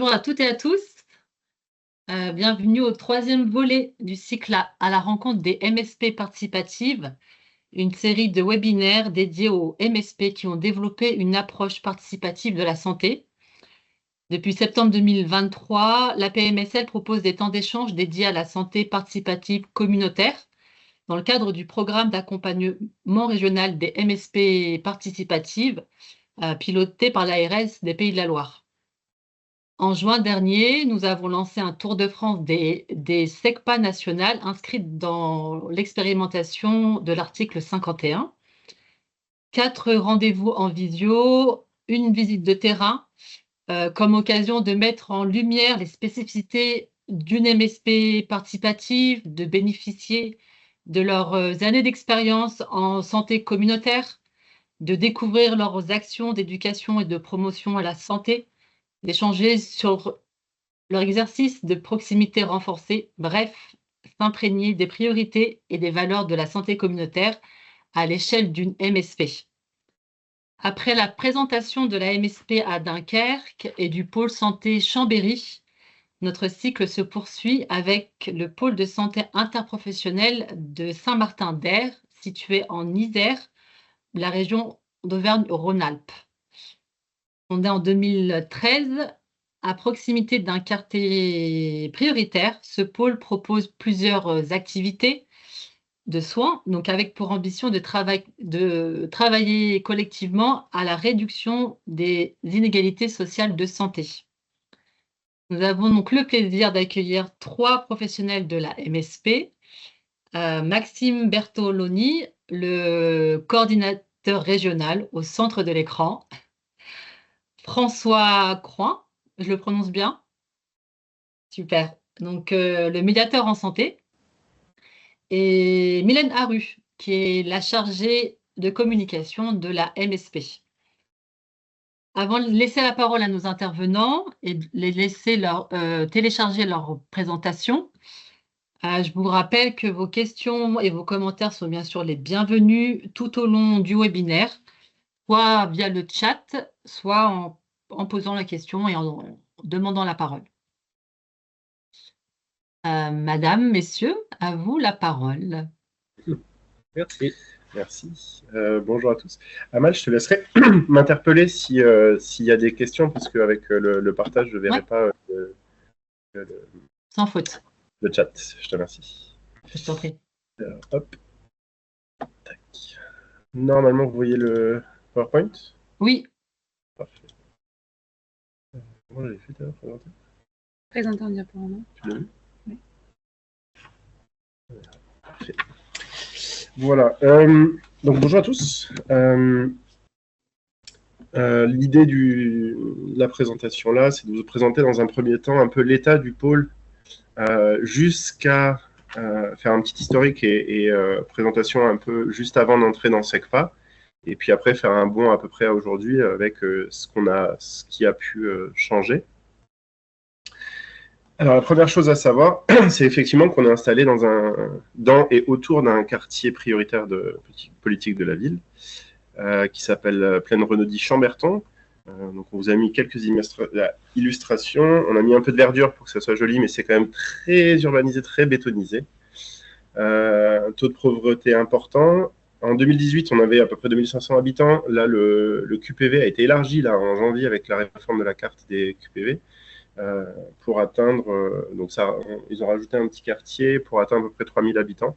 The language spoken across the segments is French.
Bonjour à toutes et à tous. Bienvenue au troisième volet du cycle à la rencontre des MSP participatives, une série de webinaires dédiés aux MSP qui ont développé une approche participative de la santé. Depuis septembre 2023, la PMSL propose des temps d'échange dédiés à la santé participative communautaire dans le cadre du programme d'accompagnement régional des MSP participatives piloté par l'ARS des Pays de la Loire. En juin dernier, nous avons lancé un tour de France des SECPA nationales inscrites dans l'expérimentation de l'article 51. 4 rendez-vous en visio, une visite de terrain, comme occasion de mettre en lumière les spécificités d'une MSP participative, de bénéficier de leurs années d'expérience en santé communautaire, de découvrir leurs actions d'éducation et de promotion à la santé, d'échanger sur leur exercice de proximité renforcé, bref, s'imprégner des priorités et des valeurs de la santé communautaire à l'échelle d'une MSP. Après la présentation de la MSP à Dunkerque et du pôle santé Chambéry, notre cycle se poursuit avec le pôle de santé interprofessionnel de Saint-Martin-d'Hères, situé en Isère, la région d'Auvergne-Rhône-Alpes. Fondé en 2013, à proximité d'un quartier prioritaire, ce pôle propose plusieurs activités de soins, donc avec pour ambition de travailler collectivement à la réduction des inégalités sociales de santé. Nous avons donc le plaisir d'accueillir 3 professionnels de la MSP. Maxime Bertoloni, le coordinateur régional au centre de l'écran. François Croin, je le prononce bien? Super. Donc, le médiateur en santé. Et Mylène Haru, qui est la chargée de communication de la MSP. Avant de laisser la parole à nos intervenants et de les laisser télécharger leur présentation, je vous rappelle que vos questions et vos commentaires sont bien sûr les bienvenus tout au long du webinaire, soit via le chat, soit en posant la question et en demandant la parole. Madame, messieurs, à vous la parole. Merci. Merci. Bonjour à tous. Amal, je te laisserai m'interpeller s'il y a des questions, parce qu'avec le partage, je ne verrai pas Sans faute. Le chat. Je te remercie. Je t'en prie. Hop. Tac. Normalement, vous voyez le PowerPoint? Oui. Parfait. Comment j'avais fait d'ailleurs? Présenter en diaporama. Tu l'as vu? Oui. Parfait. Voilà. Donc bonjour à tous. L'idée de la présentation là, c'est de vous présenter dans un premier temps un peu l'état du pôle jusqu'à faire un petit historique et présentation un peu juste avant d'entrer dans SECPA, et puis après faire un bond à peu près à aujourd'hui avec ce qui a pu changer. Alors la première chose à savoir, c'est effectivement qu'on est installé dans et autour d'un quartier prioritaire de politique de la ville, qui s'appelle Plaine Renaudie-Chamberton. Donc on vous a mis quelques illustrations, on a mis un peu de verdure pour que ça soit joli, mais c'est quand même très urbanisé, très bétonisé. Un taux de pauvreté important. En 2018, on avait à peu près 2500 habitants. Là, le QPV a été élargi là, en janvier avec la réforme de la carte des QPV. Pour atteindre, donc ils ont rajouté un petit quartier pour atteindre à peu près 3000 habitants.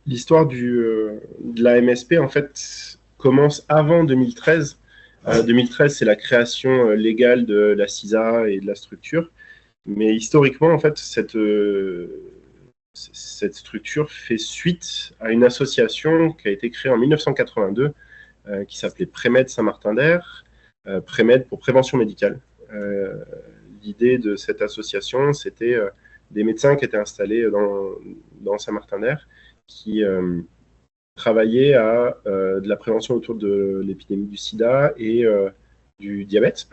L'histoire de la MSP, en fait, commence avant 2013. 2013, c'est la création légale de la CISA et de la structure. Mais historiquement, en fait, cette structure fait suite à une association qui a été créée en 1982, qui s'appelait Prémed Saint-Martin-d'Hères, Prémed pour prévention médicale. L'idée de cette association, c'était des médecins qui étaient installés dans Saint-Martin-d'Hères, qui travaillaient à de la prévention autour de l'épidémie du sida et du diabète,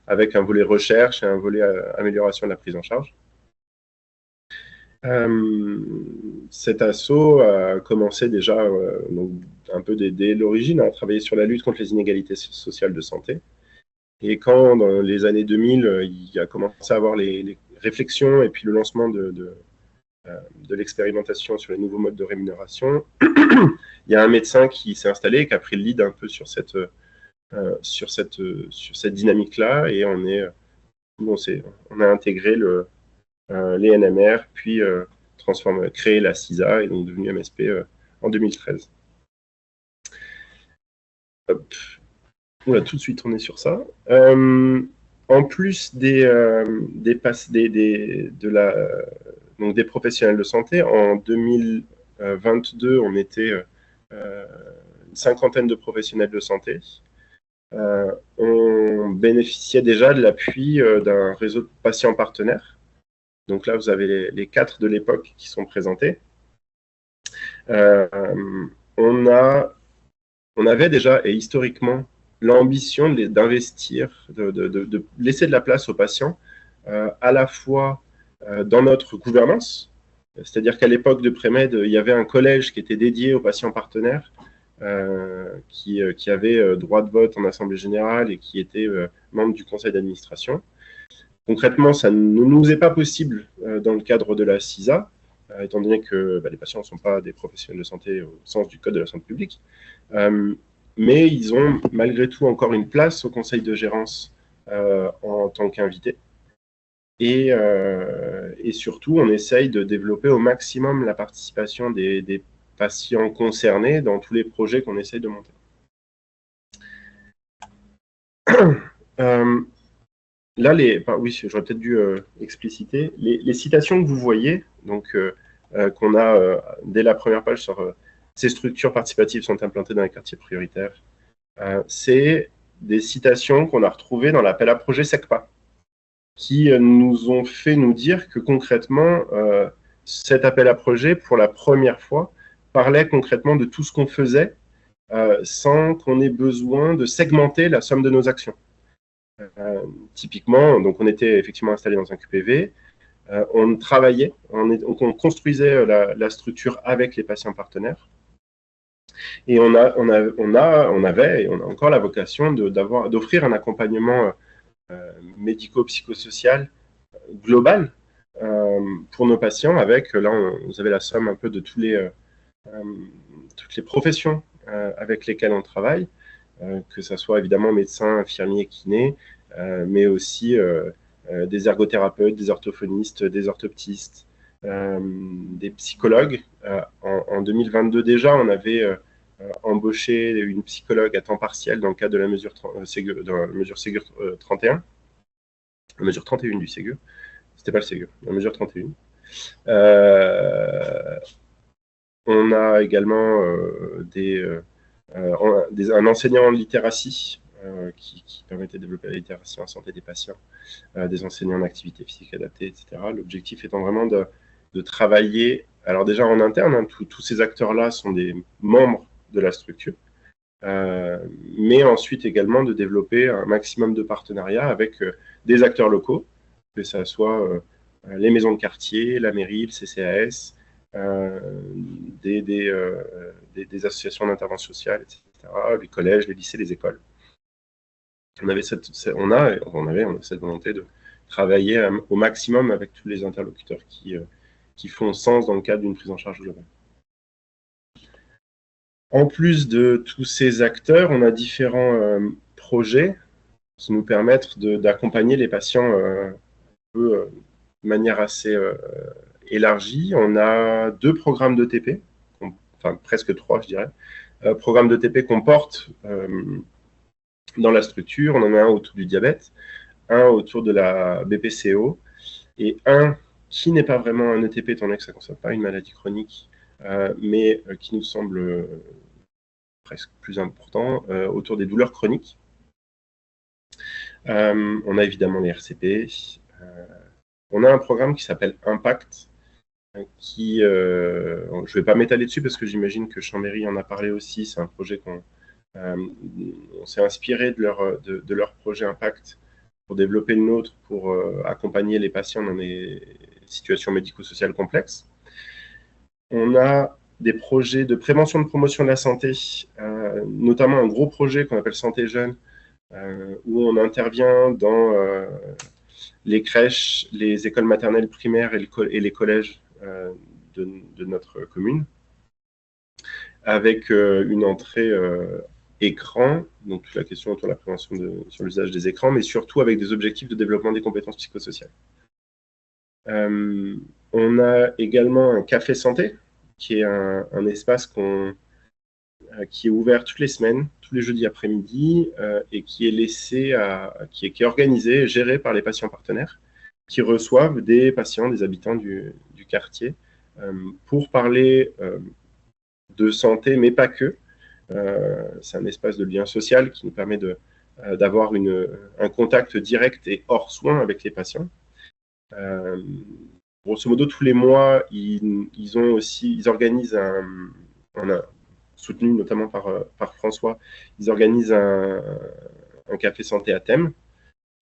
avec un volet recherche et un volet amélioration de la prise en charge. Cet asso a commencé déjà donc, un peu dès l'origine à travailler sur la lutte contre les inégalités sociales de santé. Et quand, dans les années 2000, il y a commencé à avoir les réflexions et puis le lancement de l'expérimentation sur les nouveaux modes de rémunération, il y a un médecin qui s'est installé et qui a pris le lead un peu sur cette dynamique-là, et on a intégré les NMR, puis créé la CISA, et donc devenu MSP en 2013. Hop. On va tout de suite tourner sur ça. En plus des professionnels de santé, en 2022, on était une cinquantaine de professionnels de santé. On bénéficiait déjà de l'appui d'un réseau de patients partenaires. Donc là, vous avez les 4 de l'époque qui sont présentés. On avait déjà, et historiquement, l'ambition d'investir, de laisser de la place aux patients, à la fois dans notre gouvernance, c'est-à-dire qu'à l'époque de Prémed, il y avait un collège qui était dédié aux patients partenaires, qui avait droit de vote en Assemblée Générale et qui était membre du conseil d'administration. Concrètement, ça ne nous est pas possible dans le cadre de la CISA, étant donné que les patients ne sont pas des professionnels de santé au sens du Code de la santé publique. Mais ils ont malgré tout encore une place au conseil de gérance en tant qu'invités. Et surtout, on essaye de développer au maximum la participation des patients concernés dans tous les projets qu'on essaye de monter. Là, oui, j'aurais peut-être dû expliciter. Les citations que vous voyez, donc qu'on a dès la première page sur ces structures participatives sont implantées dans les quartiers prioritaires, c'est des citations qu'on a retrouvées dans l'appel à projet SECPA, qui nous ont fait nous dire que concrètement, cet appel à projet, pour la première fois, parlait concrètement de tout ce qu'on faisait sans qu'on ait besoin de segmenter la somme de nos actions. Typiquement, donc on était effectivement installé dans un QPV, on travaillait, on construisait la structure avec les patients partenaires, et on avait et on a encore la vocation d'offrir un accompagnement médico-psychosocial global pour nos patients, avec, là, vous avez la somme un peu de toutes les professions avec lesquelles on travaille, que ce soit évidemment médecins, infirmiers, kinés, mais aussi des ergothérapeutes, des orthophonistes, des orthoptistes, des psychologues. En 2022 déjà, on avait embauché une psychologue à temps partiel dans le cadre de la mesure Ségur 31, la mesure 31 du Ségur. C'était pas le Ségur, la mesure 31. On a également un enseignant en littératie qui permettait de développer la littératie en santé des patients, des enseignants en activité physique adaptée, etc. L'objectif étant vraiment de travailler, alors déjà en interne, hein, tous ces acteurs-là sont des membres de la structure, mais ensuite également de développer un maximum de partenariats avec des acteurs locaux, que ce soit les maisons de quartier, la mairie, le CCAS, des associations d'intervention sociale, etc., les collèges, les lycées, les écoles. On avait cette volonté de travailler au maximum avec tous les interlocuteurs qui font sens dans le cadre d'une prise en charge globale. En plus de tous ces acteurs, on a différents projets qui nous permettent d'accompagner les patients de manière assez élargie. On a 2 programmes d'ETP, enfin presque 3 je dirais, programmes d'ETP qu'on porte dans la structure. On en a un autour du diabète, un autour de la BPCO, et un qui n'est pas vraiment un ETP, étant donné que ça ne concerne pas une maladie chronique, mais qui nous semble presque plus important, autour des douleurs chroniques. On a évidemment les RCP. On a un programme qui s'appelle Impact, qui, je ne vais pas m'étaler dessus parce que j'imagine que Chambéry en a parlé aussi. C'est un projet on s'est inspiré de leur projet Impact pour développer le nôtre, pour accompagner les patients dans des situations médico-sociales complexes. On a des projets de prévention de promotion de la santé, notamment un gros projet qu'on appelle Santé Jeune, où on intervient dans les crèches, les écoles maternelles primaires et les collèges de notre commune, avec une entrée écran, donc toute la question autour de la prévention sur l'usage des écrans, mais surtout avec des objectifs de développement des compétences psychosociales. On a également un café santé, qui est un espace qui est ouvert toutes les semaines, tous les jeudis après-midi, et qui est organisé et géré par les patients partenaires, qui reçoivent des patients, des habitants du quartier, pour parler de santé, mais pas que. C'est un espace de lien social qui nous permet d'avoir un contact direct et hors soins avec les patients. Grosso modo, tous les mois, ils organisent on a soutenu notamment par François, ils organisent un café santé à thème.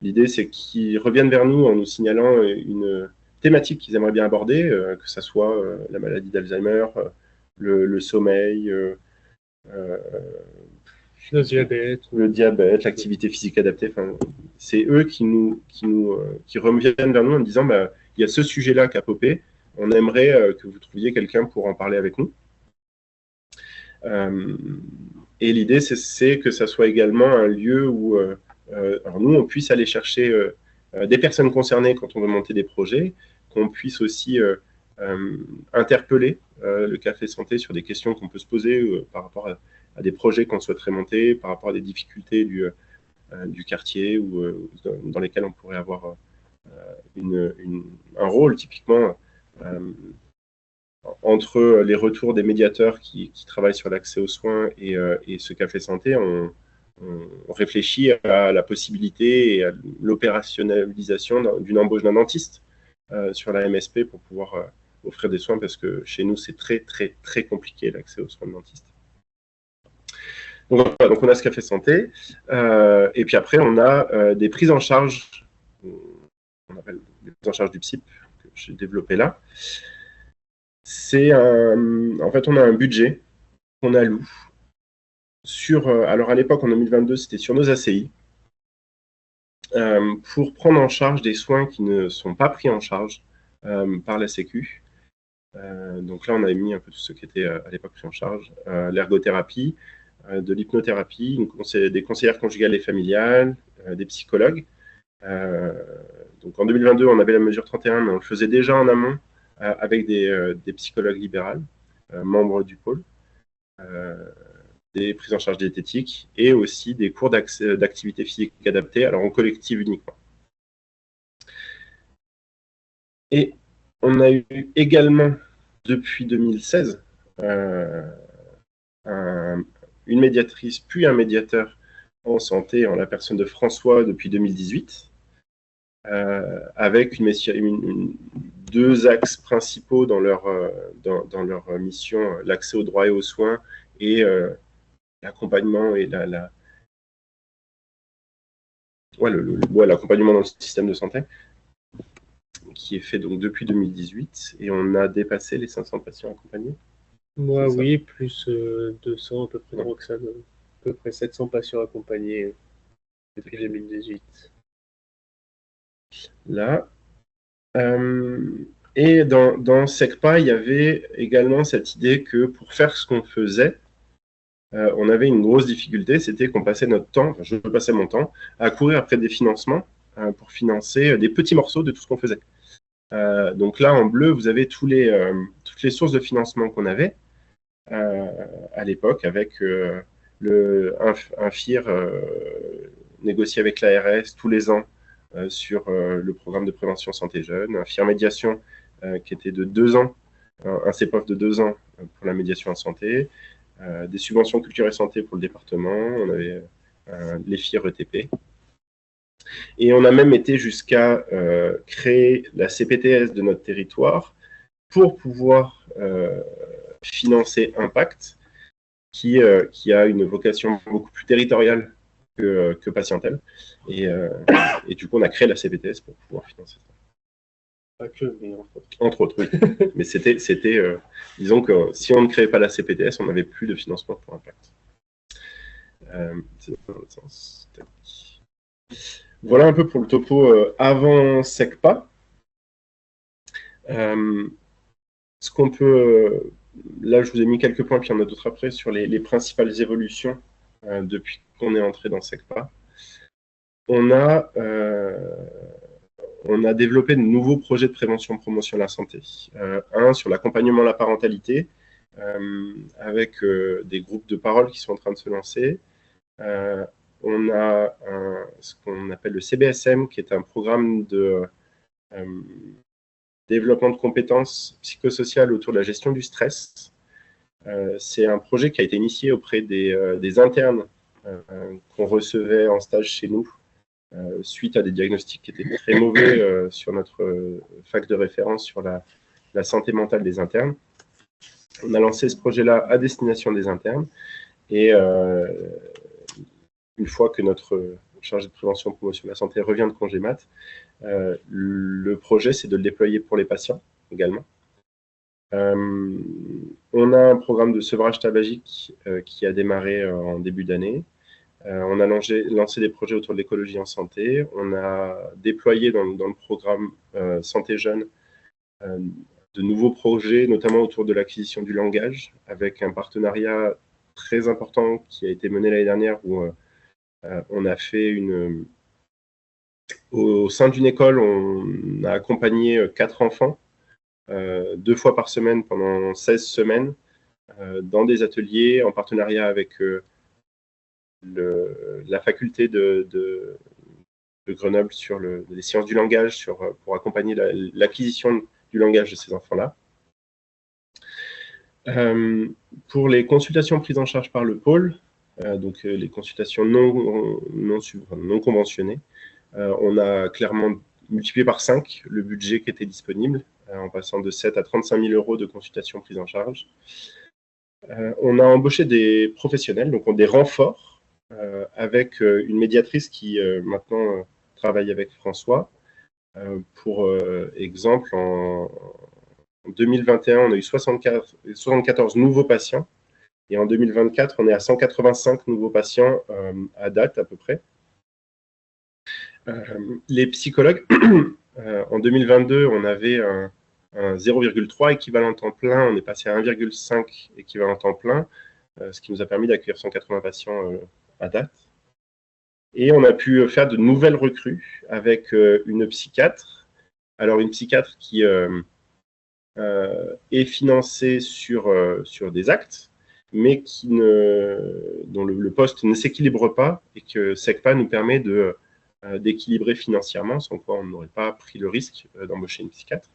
L'idée, c'est qu'ils reviennent vers nous en nous signalant une thématique qu'ils aimeraient bien aborder, que ce soit la maladie d'Alzheimer, le sommeil, le diabète, l'activité physique adaptée. Enfin, c'est eux qui reviennent vers nous en disant il y a ce sujet-là qui a popé, on aimerait que vous trouviez quelqu'un pour en parler avec nous. Et l'idée, c'est que ça soit également un lieu où alors nous, on puisse aller chercher des personnes concernées quand on veut monter des projets, qu'on puisse aussi interpeller le café santé sur des questions qu'on peut se poser par rapport à des projets qu'on souhaiterait monter, par rapport à des difficultés du quartier ou dans lesquelles on pourrait avoir un rôle typiquement entre les retours des médiateurs qui travaillent sur l'accès aux soins et ce café santé. On réfléchit à la possibilité et à l'opérationnalisation d'une embauche d'un dentiste sur la MSP pour pouvoir offrir des soins, parce que chez nous, c'est très, très, très compliqué l'accès aux soins de dentiste. Donc, voilà, donc on a ce café santé, et puis après, on a des prises en charge, on appelle des prises en charge du PSIP, que j'ai développé là. En fait, on a un budget qu'on alloue alors à l'époque, en 2022, c'était sur nos ACI, pour prendre en charge des soins qui ne sont pas pris en charge par la Sécu. Donc là, on avait mis un peu tout ce qui était à l'époque pris en charge, l'ergothérapie, de l'hypnothérapie, des conseillères conjugales et familiales, des psychologues. Donc en 2022, on avait la mesure 31, mais on le faisait déjà en amont avec des psychologues libérales, membres du pôle, des prises en charge diététiques et aussi des cours d'activité physique adaptée, alors en collective uniquement. Et on a eu également, depuis 2016, une médiatrice, puis un médiateur en santé, en la personne de François, depuis 2018, avec deux axes principaux dans leur mission, l'accès aux droits et aux soins et l'accompagnement et l'accompagnement dans le système de santé, qui est fait donc depuis 2018, et on a dépassé les 500 patients accompagnés. Moi, oui, plus 200 à peu près de Roxane, à peu près 700 patients accompagnés depuis 2018. Là. Et dans SECPA, il y avait également cette idée que pour faire ce qu'on faisait, on avait une grosse difficulté, c'était qu'on passait notre temps, enfin je passais mon temps, à courir après des financements pour financer des petits morceaux de tout ce qu'on faisait. Donc là, en bleu, vous avez toutes les sources de financement qu'on avait à l'époque, avec un FIR négocié avec l'ARS tous les ans sur le programme de prévention santé jeune, un FIR médiation qui était de 2 ans, un CEPOF de 2 ans pour la médiation en santé, des subventions culture et santé pour le département, on avait les FIR ETP. Et on a même été jusqu'à créer la CPTS de notre territoire pour pouvoir financer Impact, qui a une vocation beaucoup plus territoriale que patientèle. Et du coup, on a créé la CPTS pour pouvoir financer ça. Pas que, mais entre autres, oui. Mais c'était disons que si on ne créait pas la CPTS, on n'avait plus de financement pour Impact. C'est dans l'autre sens. Tac. Voilà un peu pour le topo avant SECPA. Ce qu'on peut... là, je vous ai mis quelques points, puis il y en a d'autres après, sur les principales évolutions depuis qu'on est entré dans SECPA. On a développé de nouveaux projets de prévention promotion de la santé. Un sur l'accompagnement à la parentalité, avec des groupes de parole qui sont en train de se lancer. On a ce qu'on appelle le CBSM, qui est un programme de développement de compétences psychosociales autour de la gestion du stress. C'est un projet qui a été initié auprès des internes qu'on recevait en stage chez nous, suite à des diagnostics qui étaient très mauvais sur notre fac de référence sur la santé mentale des internes. On a lancé ce projet-là à destination des internes, et une fois que notre chargé de prévention et promotion de la santé revient de congé mat, le projet, c'est de le déployer pour les patients également. On a un programme de sevrage tabagique qui a démarré en début d'année. On a lancé des projets autour de l'écologie en santé. On a déployé dans le programme Santé Jeune de nouveaux projets, notamment autour de l'acquisition du langage, avec un partenariat très important qui a été mené l'année dernière où on a fait au sein d'une école, on a accompagné 4 enfants 2 fois par semaine pendant 16 semaines dans des ateliers en partenariat avec la faculté de Grenoble sur les sciences du langage, pour accompagner l'acquisition du langage de ces enfants-là. Pour les consultations prises en charge par le pôle, donc les consultations non conventionnées, on a clairement multiplié par 5 le budget qui était disponible, en passant de 7 à 35 000 euros de consultations prises en charge. On a embauché des professionnels, donc des renforts, avec une médiatrice qui maintenant travaille avec François. Pour exemple, en 2021, on a eu 74 nouveaux patients, et en 2024, on est à 185 nouveaux patients à date à peu près. Les psychologues, en 2022, on avait un 0,3 équivalent temps plein, on est passé à 1,5 équivalent temps plein, ce qui nous a permis d'accueillir 180 patients à date. Et on a pu faire de nouvelles recrues avec une psychiatre. Alors une psychiatre qui est financée sur des actes, mais dont le poste ne s'équilibre pas, et que SECPA nous permet d'équilibrer financièrement, sans quoi on n'aurait pas pris le risque d'embaucher une psychiatre.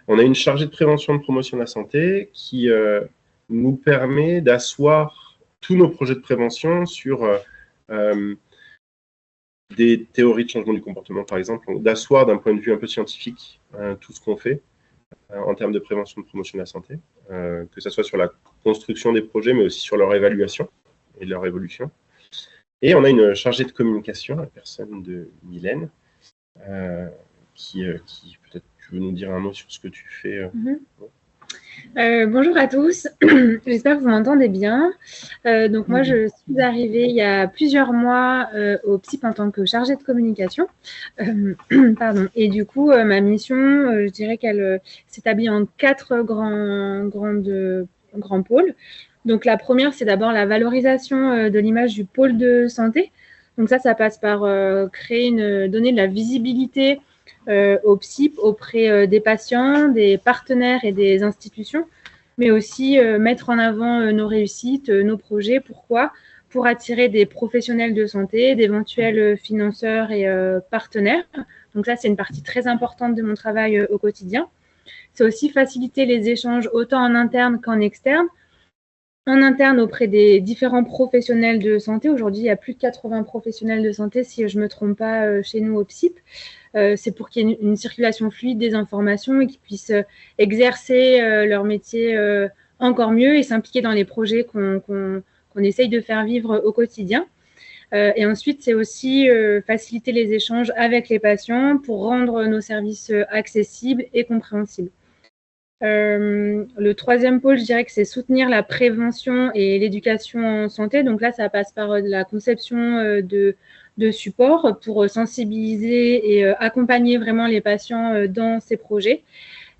On a une chargée de prévention et de promotion de la santé qui nous permet d'asseoir tous nos projets de prévention sur des théories de changement du comportement, par exemple, d'asseoir d'un point de vue un peu scientifique tout ce qu'on fait en termes de prévention et de promotion de la santé, que ce soit sur la construction des projets, mais aussi sur leur évaluation et leur évolution. Et on a une chargée de communication, la personne de Mylène, qui peut-être tu veux nous dire un mot sur ce que tu fais. Bonjour à tous, j'espère que vous m'entendez bien. Donc moi, je suis arrivée il y a plusieurs mois au PSIP en tant que chargée de communication. Pardon. Et du coup, ma mission, je dirais qu'elle s'établit en 4 grands pôles. Donc la première, c'est d'abord la valorisation de l'image du pôle de santé. Donc ça passe par donner de la visibilité au PSIP auprès des patients, des partenaires et des institutions, mais aussi mettre en avant nos réussites, nos projets. Pourquoi ? Pour attirer des professionnels de santé, d'éventuels financeurs et partenaires. Donc ça, c'est une partie très importante de mon travail au quotidien. C'est aussi faciliter les échanges autant en interne qu'en externe. En interne auprès des différents professionnels de santé. Aujourd'hui, il y a plus de 80 professionnels de santé, si je ne me trompe pas, chez nous au PSIP. C'est pour qu'il y ait une circulation fluide des informations et qu'ils puissent exercer leur métier encore mieux et s'impliquer dans les projets qu'on essaye de faire vivre au quotidien. Et ensuite, c'est aussi faciliter les échanges avec les patients pour rendre nos services accessibles et compréhensibles. Le troisième pôle, je dirais que c'est soutenir la prévention et l'éducation en santé. Donc là, ça passe par la conception de supports pour sensibiliser et accompagner vraiment les patients dans ces projets.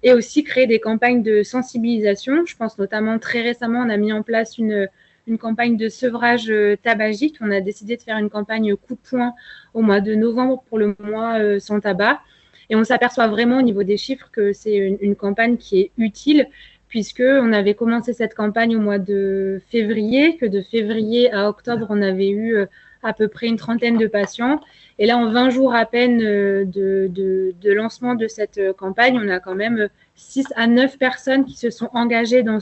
Et aussi créer des campagnes de sensibilisation. Je pense notamment, très récemment, on a mis en place une campagne de sevrage tabagique. On a décidé de faire une campagne coup de poing au mois de novembre pour le mois sans tabac. Et on s'aperçoit vraiment au niveau des chiffres que c'est une campagne qui est utile, puisqu'on avait commencé cette campagne au mois de février, que de février à octobre, on avait eu à peu près une trentaine de patients. Et là, en 20 jours à peine de lancement de cette campagne, on a quand même 6 à 9 personnes qui se sont engagées dans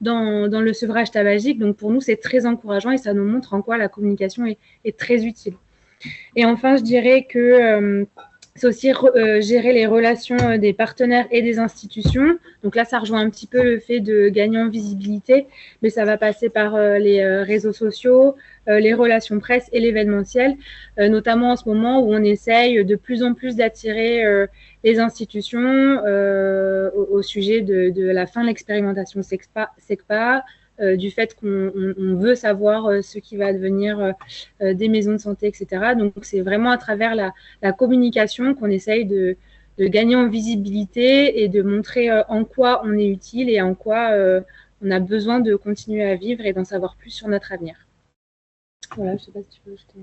le sevrage tabagique. Donc, pour nous, c'est très encourageant et ça nous montre en quoi la communication est très utile. Et enfin, je dirais que c'est aussi gérer les relations des partenaires et des institutions. Donc là, ça rejoint un petit peu le fait de gagner en visibilité, mais ça va passer par les réseaux sociaux, les relations presse et l'événementiel, notamment en ce moment où on essaye de plus en plus d'attirer les institutions au sujet de la fin de l'expérimentation SECPA, du fait qu'on veut savoir ce qui va devenir des maisons de santé, etc. Donc, c'est vraiment à travers la communication qu'on essaye de gagner en visibilité et de montrer en quoi on est utile et en quoi on a besoin de continuer à vivre et d'en savoir plus sur notre avenir. Voilà, je ne sais pas si tu veux ajouter.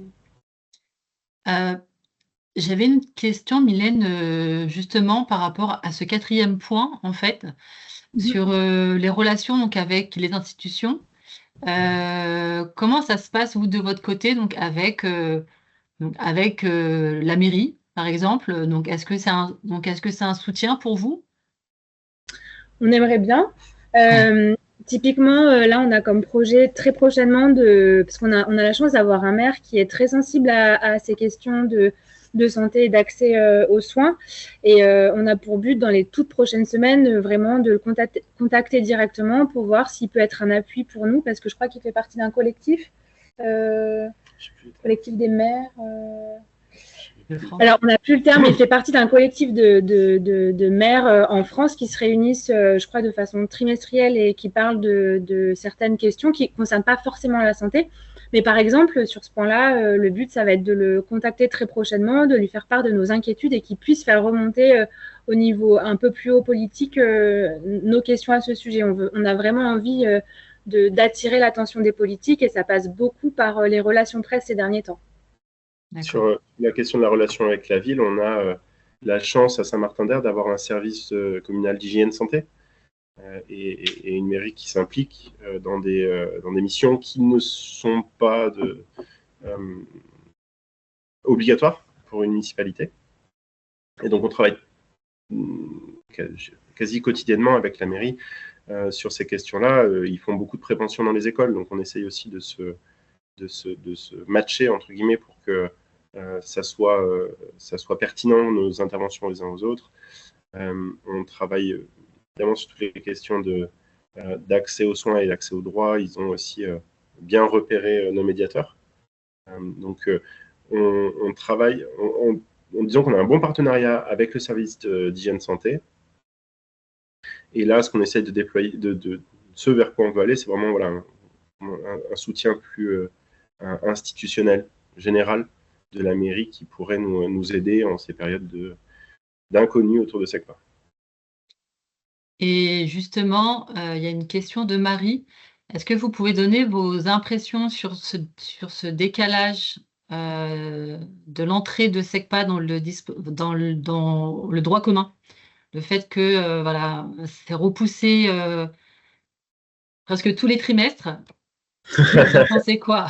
J'avais une question, Mylène, justement par rapport à ce 4e point, en fait, sur les relations donc, avec les institutions. Comment ça se passe, vous, de votre côté, donc avec la mairie, par exemple? Donc, est-ce que c'est un soutien pour vous? On aimerait bien. Typiquement, là, on a comme projet très prochainement, parce qu'on a la chance d'avoir un maire qui est très sensible à ces questions de santé et d'accès aux soins. Et on a pour but, dans les toutes prochaines semaines, vraiment de le contacter directement pour voir s'il peut être un appui pour nous, parce que je crois qu'il fait partie d'un collectif, collectif des maires. Alors, on n'a plus le terme, mais il fait partie d'un collectif de maires en France qui se réunissent, je crois, de façon trimestrielle et qui parlent de certaines questions qui ne concernent pas forcément la santé. Mais par exemple, sur ce point-là, le but, ça va être de le contacter très prochainement, de lui faire part de nos inquiétudes et qu'il puisse faire remonter au niveau un peu plus haut politique nos questions à ce sujet. On a vraiment envie d'attirer l'attention des politiques et ça passe beaucoup par les relations presse ces derniers temps. Sur la question de la relation avec la ville, on a la chance à Saint-Martin-d'Hères d'avoir un service communal d'hygiène santé et une mairie qui s'implique dans des missions qui ne sont pas obligatoires pour une municipalité. Et donc on travaille quasi quotidiennement avec la mairie sur ces questions-là. Ils font beaucoup de prévention dans les écoles, donc on essaye aussi de se matcher, entre guillemets, pour que ça soit pertinent, nos interventions les uns aux autres. On travaille évidemment sur toutes les questions d'accès aux soins et d'accès aux droits. Ils ont aussi bien repéré nos médiateurs. Donc, on travaille, disons qu'on a un bon partenariat avec le service d'hygiène santé. Et là, ce qu'on essaie de déployer, ce vers quoi on veut aller, c'est vraiment voilà, un soutien plus institutionnel, général, de la mairie qui pourrait nous aider en ces périodes d'inconnu autour de SECPA. Et justement, il y a une question de Marie. Est-ce que vous pouvez donner vos impressions sur ce décalage de l'entrée de SECPA dans le droit commun? Le fait que voilà, c'est repoussé presque tous les trimestres. Vous pensez quoi?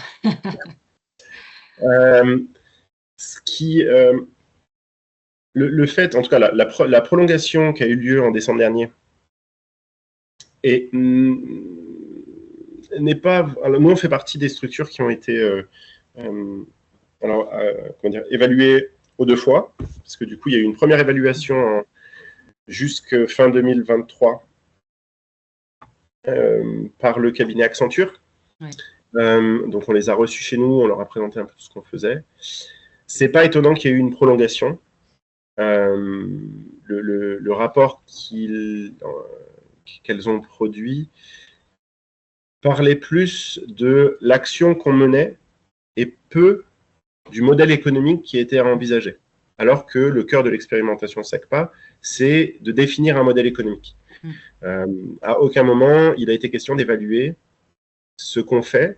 Le fait, en tout cas, la prolongation qui a eu lieu en décembre dernier n'est pas. Alors, nous, on fait partie des structures qui ont été évaluées aux 2 fois, parce que du coup, il y a eu une première évaluation jusqu'à fin 2023 par le cabinet Accenture. Ouais. Donc, on les a reçus chez nous, on leur a présenté un peu tout ce qu'on faisait. C'est pas étonnant qu'il y ait eu une prolongation. le rapport qu'elles ont produit parlait plus de l'action qu'on menait et peu du modèle économique qui était envisagé. Alors que le cœur de l'expérimentation SECPA, c'est de définir un modèle économique. À aucun moment, il a été question d'évaluer ce qu'on fait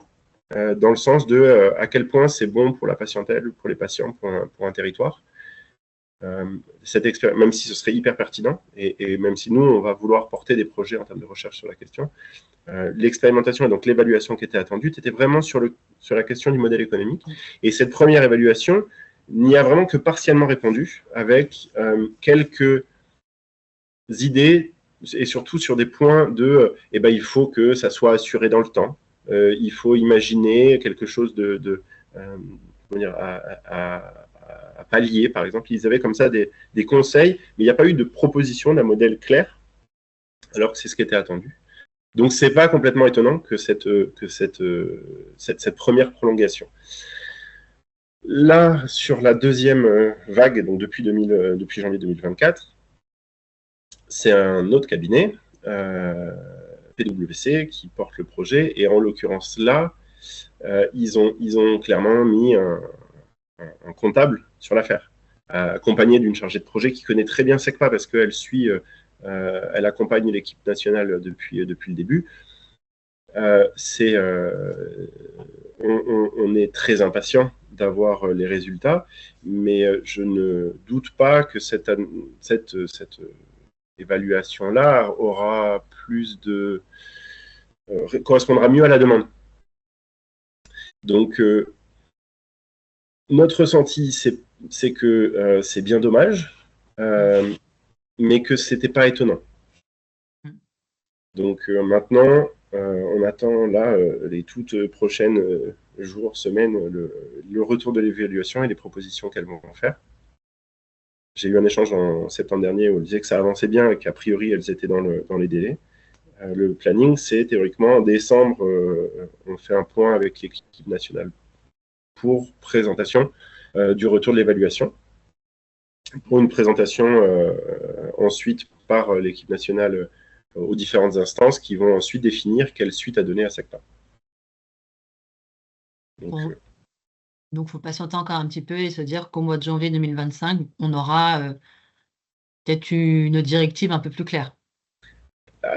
dans le sens de à quel point c'est bon pour la patientèle, pour les patients, pour un territoire. Même si ce serait hyper pertinent, et même si nous, on va vouloir porter des projets en termes de recherche sur la question, l'expérimentation et donc l'évaluation qui était attendue était vraiment sur la question du modèle économique. Et cette première évaluation n'y a vraiment que partiellement répondu, avec quelques idées, et surtout sur des points de il faut que ça soit assuré dans le temps, il faut imaginer quelque chose à pallier, par exemple. Ils avaient comme ça des conseils, mais il n'y a pas eu de proposition d'un modèle clair, alors que c'est ce qui était attendu. Donc, ce n'est pas complètement étonnant que cette première prolongation. Là, sur la deuxième vague, donc depuis janvier 2024, c'est un autre cabinet, PwC, qui porte le projet, et en l'occurrence là, ils ont clairement mis un comptable sur l'affaire, accompagné d'une chargée de projet qui connaît très bien SECPA parce qu'elle elle accompagne l'équipe nationale depuis le début. On est très impatient d'avoir les résultats, mais je ne doute pas que cette évaluation-là aura correspondra mieux à la demande. Donc, notre ressenti, c'est que c'est bien dommage, mais que ce n'était pas étonnant. Donc maintenant, on attend là les toutes prochaines jours, semaines, le retour de l'évaluation et les propositions qu'elles vont faire. J'ai eu un échange en septembre dernier où on disait que ça avançait bien et qu'a priori elles étaient dans les délais. Le planning, c'est théoriquement en décembre, on fait un point avec l'équipe nationale pour présentation du retour de l'évaluation, pour une présentation ensuite par l'équipe nationale aux différentes instances qui vont ensuite définir quelle suite à donner à SECPA. Donc, il faut patienter encore un petit peu et se dire qu'au mois de janvier 2025, on aura peut-être une directive un peu plus claire.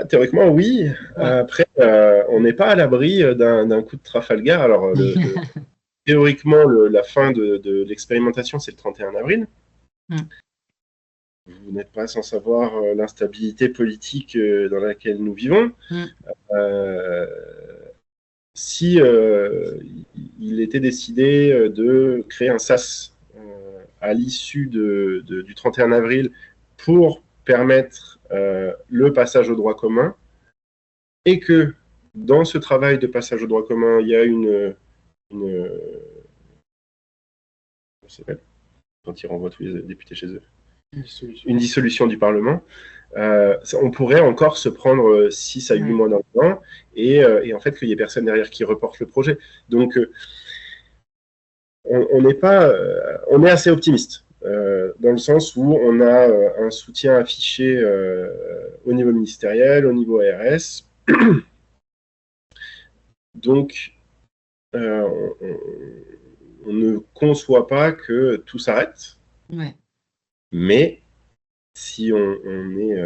Théoriquement, oui. Ouais. Après, on n'est pas à l'abri d'un coup de Trafalgar. Alors, théoriquement, la fin de l'expérimentation, c'est le 31 avril. Vous n'êtes pas sans savoir l'instabilité politique dans laquelle nous vivons. Si il était décidé de créer un SAS à l'issue du 31 avril pour permettre le passage au droit commun, et que dans ce travail de passage au droit commun, il y a quand ils renvoient tous les députés chez eux, une dissolution du Parlement, on pourrait encore se prendre 6 à 8 mois dans le temps, et en fait qu'il n'y ait personne derrière qui reporte le projet. Donc, on est assez optimiste, dans le sens où on a un soutien affiché au niveau ministériel, au niveau ARS. Donc, on ne conçoit pas que tout s'arrête. Ouais. Mais si on est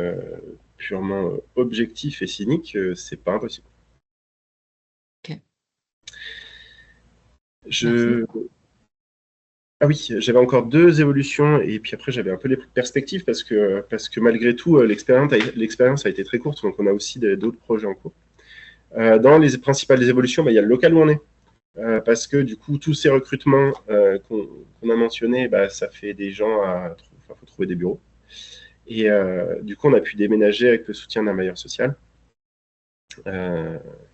purement objectif et cynique, c'est pas impossible. Ok. Ah oui, j'avais encore 2 évolutions, et puis après j'avais un peu les perspectives, parce que malgré tout, l'expérience a été très courte, donc on a aussi d'autres projets en cours. Dans les principales évolutions, il y a le local où on est. Parce que du coup, tous ces recrutements qu'on a mentionnés, ça fait des gens faut trouver des bureaux. Et du coup, on a pu déménager avec le soutien d'un bailleur social.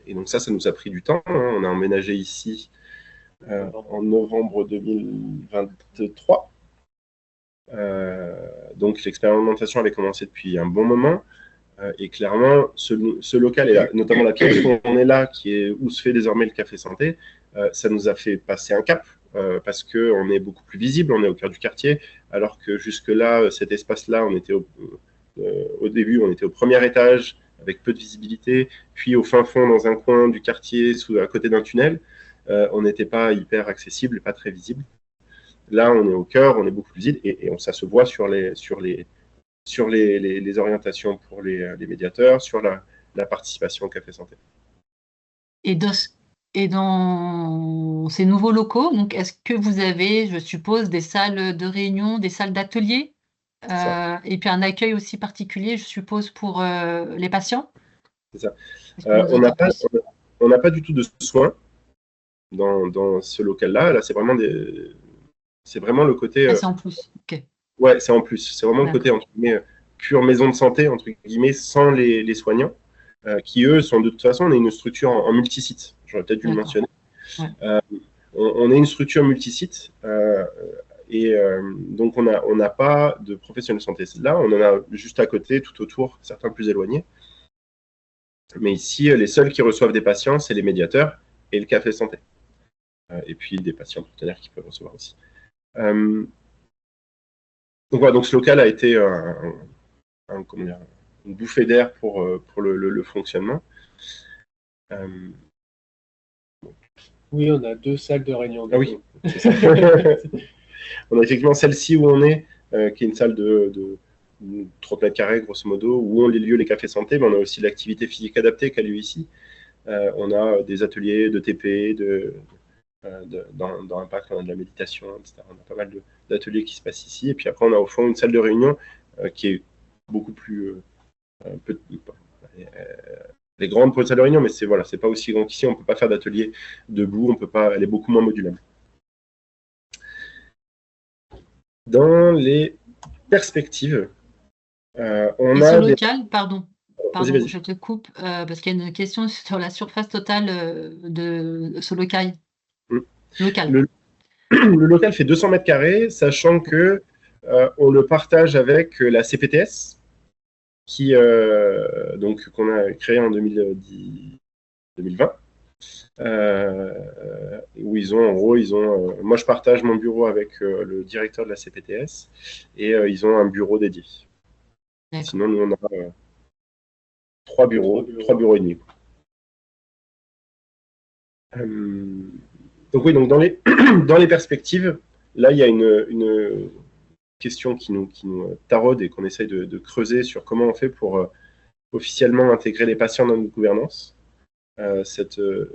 Et donc ça nous a pris du temps. On a emménagé ici en novembre 2023. Donc l'expérimentation avait commencé depuis un bon moment. Et clairement, ce local, et notamment la pièce où on est là, où se fait désormais le café santé, ça nous a fait passer un cap parce qu'on est beaucoup plus visible, on est au cœur du quartier, alors que jusque-là, cet espace-là, on était au début, on était au premier étage, avec peu de visibilité, puis au fin fond, dans un coin du quartier, à côté d'un tunnel, on n'était pas hyper accessible, pas très visible. Là, on est au cœur, on est beaucoup plus visible, et ça se voit sur les orientations pour les médiateurs, sur la participation au Café Santé. Et dans ces nouveaux locaux, donc est-ce que vous avez, je suppose, des salles de réunion, des salles d'atelier, et puis un accueil aussi particulier, je suppose, pour les patients? C'est ça. Est-ce que vous On en n'a dites pas, plus? on n'a pas du tout de soins dans ce local-là. Là, c'est vraiment le côté. Ah, c'est en plus. Ok. Ouais, c'est en plus. C'est vraiment le D'accord. côté, entre guillemets, pure maison de santé, entre guillemets, sans les soignants, qui, eux, sont de toute façon, on est une structure en multisite. J'aurais peut-être dû le D'accord. mentionner. Ouais. On est une structure multisite, donc on n'a pas de professionnels de santé là. On en a juste à côté, tout autour, certains plus éloignés. Mais ici, les seuls qui reçoivent des patients, c'est les médiateurs et le Café Santé. Et puis des patients partenaires qui peuvent recevoir aussi. Donc voilà, donc ce local a été une bouffée d'air pour le fonctionnement. Oui, on a 2 salles de réunion. Ah oui, c'est ça. On a effectivement celle-ci où on est, qui est une salle de 30 mètres carrés, grosso modo, où ont lieu les cafés santé, mais on a aussi l'activité physique adaptée qui a lieu ici. On a des ateliers de TP, dans Impact, on a de la méditation, etc. On a pas mal d'ateliers qui se passent ici. Et puis après, on a au fond une salle de réunion qui est beaucoup plus... elle est grande pour une salle de réunion, mais c'est pas aussi grand qu'ici. On ne peut pas faire d'atelier debout, elle est beaucoup moins modulable. Dans les perspectives, on Et a ce des... local, pardon, Vas-y. je te coupe, parce qu'il y a une question sur la surface totale de ce local. Le local fait 200 mètres carrés, sachant que on le partage avec la CPTS, qu'on a créé en 2020, où moi je partage mon bureau avec le directeur de la CPTS, et ils ont un bureau dédié. Sinon, nous on a 3 bureaux et demi. Donc oui, donc dans les perspectives, là il y a une question qui nous taraude et qu'on essaye de creuser sur comment on fait pour officiellement intégrer les patients dans notre gouvernance. Ce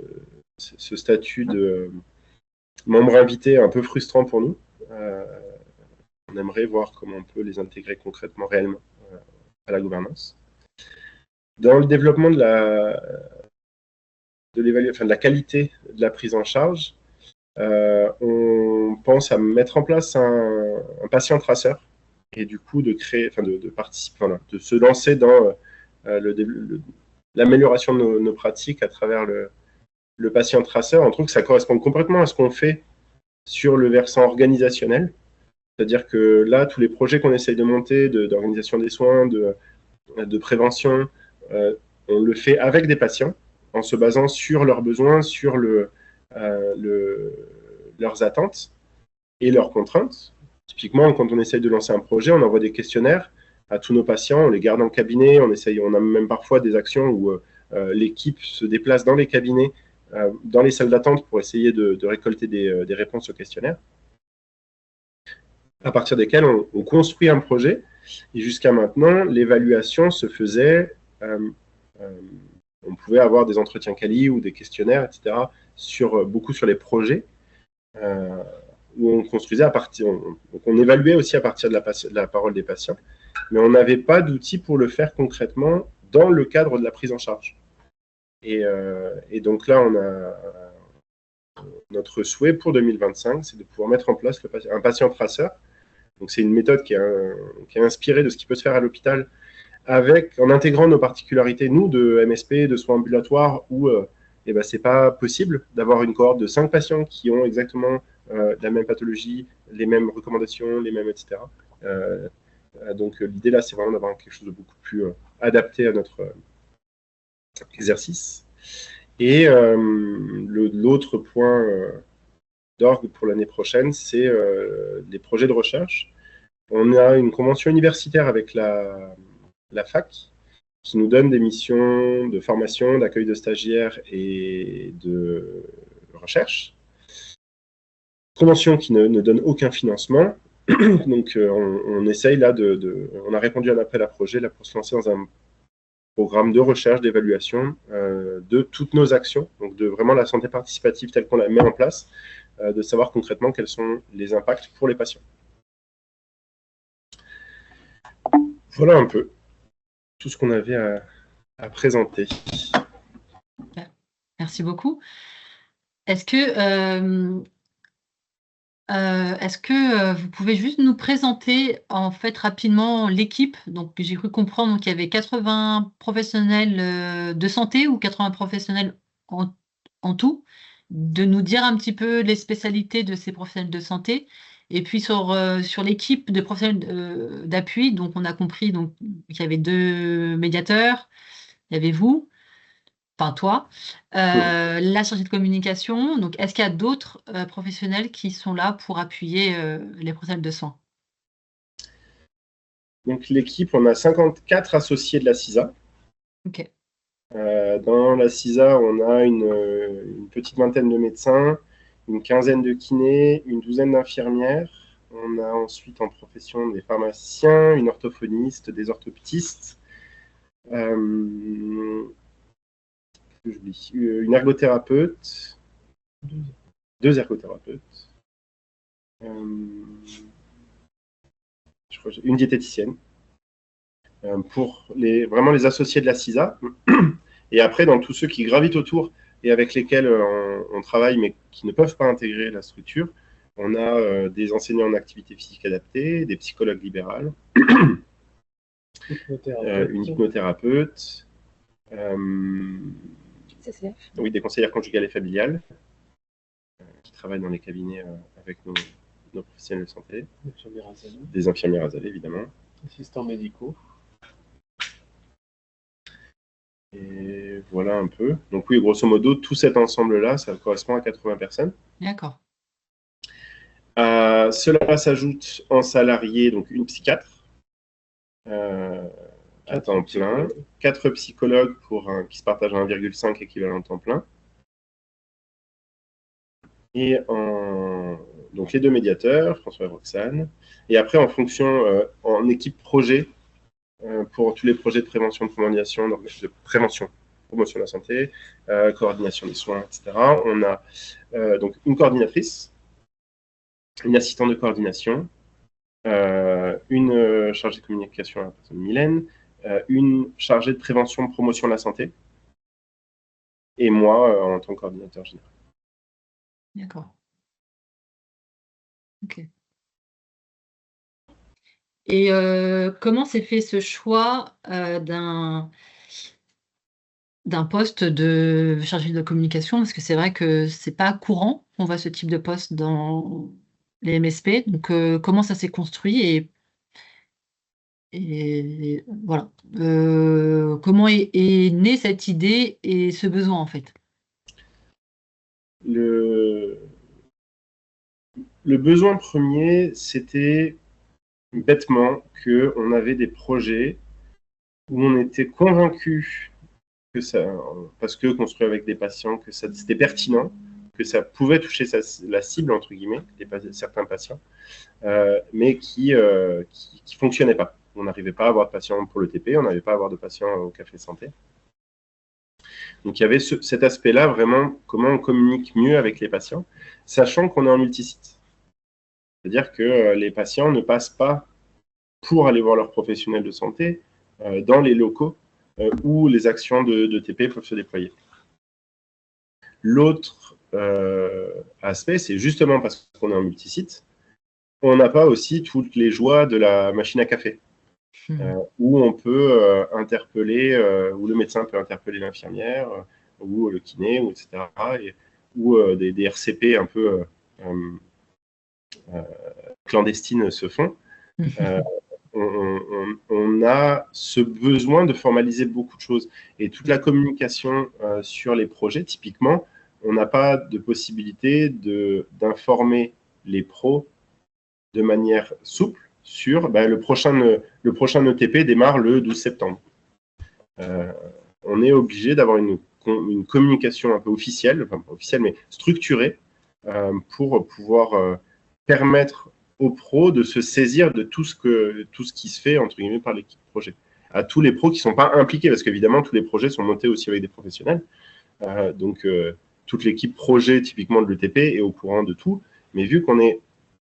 statut de membre invité est un peu frustrant pour nous. On aimerait voir comment on peut les intégrer concrètement, réellement, à la gouvernance. Dans le développement de la qualité de la prise en charge, on pense à mettre en place un patient traceur et du coup de se lancer dans l'amélioration de nos pratiques à travers le patient traceur. On trouve que ça correspond complètement à ce qu'on fait sur le versant organisationnel. C'est-à-dire que là, tous les projets qu'on essaye de monter, d'organisation des soins, de prévention, on le fait avec des patients, en se basant sur leurs besoins, sur leurs attentes et leurs contraintes. Typiquement, quand on essaye de lancer un projet, on envoie des questionnaires à tous nos patients, on les garde en cabinet, on a même parfois des actions où l'équipe se déplace dans les cabinets, dans les salles d'attente pour essayer de récolter des réponses aux questionnaires, à partir desquelles on construit un projet. Et jusqu'à maintenant, l'évaluation se faisait, on pouvait avoir des entretiens quali ou des questionnaires, etc., beaucoup sur les projets, où on construisait donc on évaluait aussi à partir de la parole des patients, mais on n'avait pas d'outils pour le faire concrètement dans le cadre de la prise en charge. Et donc là, notre souhait pour 2025, c'est de pouvoir mettre en place un patient traceur. Donc c'est une méthode qui est inspirée de ce qui peut se faire à l'hôpital, en intégrant nos particularités, nous, de MSP, de soins ambulatoires, où c'est pas possible d'avoir une cohorte de 5 patients qui ont exactement la même pathologie, les mêmes recommandations, les mêmes, etc. Donc l'idée là, c'est vraiment d'avoir quelque chose de beaucoup plus adapté à notre exercice. Et l'autre point d'orgue pour l'année prochaine, c'est les projets de recherche. On a une convention universitaire avec la fac qui nous donne des missions de formation, d'accueil de stagiaires et de recherche. Convention qui ne donne aucun financement. Donc, on essaye là on a répondu à un appel à projet là, pour se lancer dans un programme de recherche, d'évaluation de toutes nos actions, donc de vraiment la santé participative telle qu'on la met en place, de savoir concrètement quels sont les impacts pour les patients. Voilà un peu tout ce qu'on avait à présenter. Merci beaucoup. Est-ce que vous pouvez juste nous présenter en fait rapidement l'équipe? Donc j'ai cru comprendre qu'il y avait 80 professionnels de santé ou 80 professionnels en tout, de nous dire un petit peu les spécialités de ces professionnels de santé. Et puis sur l'équipe de professionnels d'appui, donc on a compris donc qu'il y avait 2 médiateurs, il y avait vous. Enfin, toi, la chargée de communication. Donc, est-ce qu'il y a d'autres professionnels qui sont là pour appuyer les professionnels de soins? Donc, l'équipe, on a 54 associés de la CISA. Ok. Dans la CISA, on a une petite vingtaine de médecins, une quinzaine de kinés, une douzaine d'infirmières. On a ensuite en profession des pharmaciens, une orthophoniste, des orthoptistes. Une ergothérapeute, 2 ergothérapeutes, une diététicienne, pour vraiment les associés de la CISA. Et après, dans tous ceux qui gravitent autour et avec lesquels on travaille, mais qui ne peuvent pas intégrer la structure, on a des enseignants en activité physique adaptée, des psychologues libérales, une hypnothérapeute, oui, des conseillères conjugales et familiales qui travaillent dans les cabinets avec nos professionnels de santé, des infirmières azalées évidemment, assistants médicaux. Et voilà un peu. Donc oui, grosso modo, tout cet ensemble-là, ça correspond à 80 personnes. D'accord. Cela s'ajoute en salarié, donc une psychiatre à temps plein, 4 psychologues qui se partagent à 1,5 équivalent temps plein. Et donc les 2 médiateurs, François et Roxane. Et après, en fonction, en équipe projet, pour tous les projets de prévention, de prévention, promotion de la santé, coordination des soins, etc. On a donc une coordinatrice, une assistante de coordination, une chargée de communication à la personne Mylène, une chargée de prévention, promotion de la santé, et moi en tant que coordinateur général. D'accord. Ok. Et comment s'est fait ce choix d'un poste de chargé de communication? Parce que c'est vrai que c'est pas courant qu'on voit ce type de poste dans les MSP. Donc, comment ça s'est construit et voilà. Comment est née cette idée et ce besoin en fait? Le besoin premier, c'était bêtement qu'on avait des projets où on était convaincu que ça, parce que construit avec des patients, que c'était pertinent, que ça pouvait toucher la cible, entre guillemets, certains patients, mais qui fonctionnaient pas. On n'arrivait pas à avoir de patients pour le TP, on n'arrivait pas à avoir de patients au café santé. Donc il y avait cet aspect-là, vraiment, comment on communique mieux avec les patients, sachant qu'on est en multisite. C'est-à-dire que les patients ne passent pas pour aller voir leur professionnel de santé dans les locaux où les actions de TP peuvent se déployer. L'autre aspect, c'est justement parce qu'on est en multisite, on n'a pas aussi toutes les joies de la machine à café, où on peut interpeller, où le médecin peut interpeller l'infirmière, ou le kiné, ou etc., où des RCP un peu clandestines se font. On a ce besoin de formaliser beaucoup de choses. Et toute la communication sur les projets, typiquement, on n'a pas de possibilité d'informer les pros de manière souple sur le prochain ETP démarre le 12 septembre. On est obligé d'avoir une communication un peu officielle, enfin pas officielle, mais structurée, pour pouvoir permettre aux pros de se saisir de tout ce qui se fait, entre guillemets, par l'équipe projet. À tous les pros qui ne sont pas impliqués, parce qu'évidemment, tous les projets sont montés aussi avec des professionnels. Donc, toute l'équipe projet, typiquement de l'ETP, est au courant de tout. Mais vu qu'on est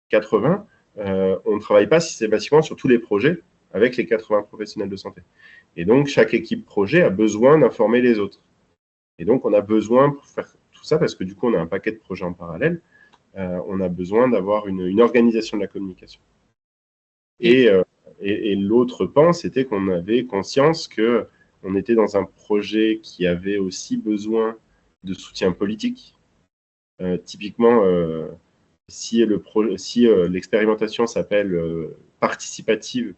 80, on ne travaille pas systématiquement sur tous les projets avec les 80 professionnels de santé. Et donc, chaque équipe projet a besoin d'informer les autres. Et donc, on a besoin, pour faire tout ça, parce que du coup, on a un paquet de projets en parallèle, on a besoin d'avoir une organisation de la communication. Et l'autre pan, c'était qu'on avait conscience qu'on était dans un projet qui avait aussi besoin de soutien politique. Typiquement, si l'expérimentation s'appelle participative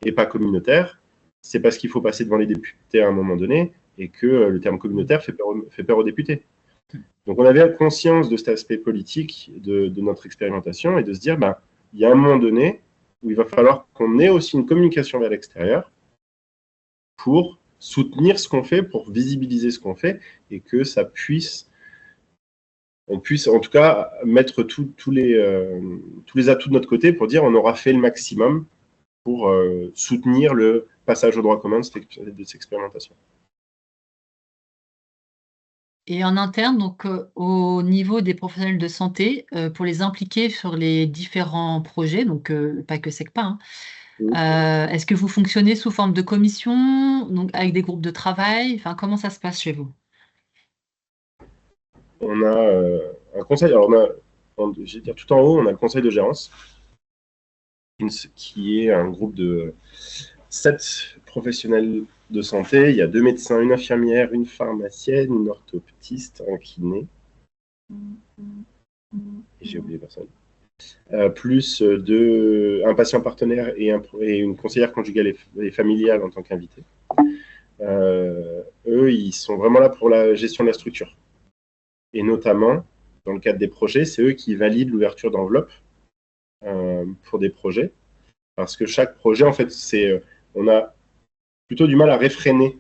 et pas communautaire, c'est parce qu'il faut passer devant les députés à un moment donné et que le terme communautaire fait peur aux députés. Donc, on avait conscience de cet aspect politique de notre expérimentation et de se dire, il y a un moment donné où il va falloir qu'on ait aussi une communication vers l'extérieur pour soutenir ce qu'on fait, pour visibiliser ce qu'on fait et que ça puisse, on puisse en tout cas mettre tous les atouts de notre côté pour dire on aura fait le maximum pour soutenir le passage au droit commun de cette expérimentation. Et en interne, donc au niveau des professionnels de santé, pour les impliquer sur les différents projets, donc pas que SECPA, hein, est-ce que vous fonctionnez sous forme de commission, donc avec des groupes de travail? Enfin, comment ça se passe chez vous? On a un conseil, alors je vais dire tout en haut, on a le conseil de gérance, qui est un groupe de 7 professionnels de santé. Il y a 2 médecins, une infirmière, une pharmacienne, une orthoptiste, un kiné. Et j'ai oublié personne. Plus un patient partenaire et une conseillère conjugale et familiale en tant qu'invité. Eux, ils sont vraiment là pour la gestion de la structure. Et notamment, dans le cadre des projets, c'est eux qui valident l'ouverture d'enveloppes pour des projets. Parce que chaque projet, en fait, on a plutôt du mal à réfréner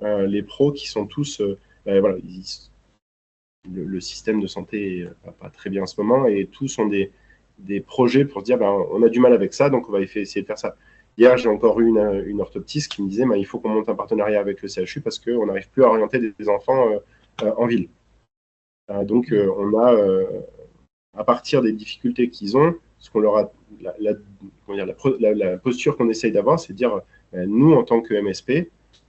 les pros qui sont tous... voilà, le système de santé va pas très bien en ce moment et tous ont des projets pour se dire on a du mal avec ça, donc on va essayer de faire ça. Hier, j'ai encore eu une orthoptiste qui me disait il faut qu'on monte un partenariat avec le CHU parce qu'on n'arrive plus à orienter des enfants en ville. Donc, on a, à partir des difficultés qu'ils ont, ce qu'on leur a, la posture qu'on essaye d'avoir, c'est de dire nous, en tant que MSP,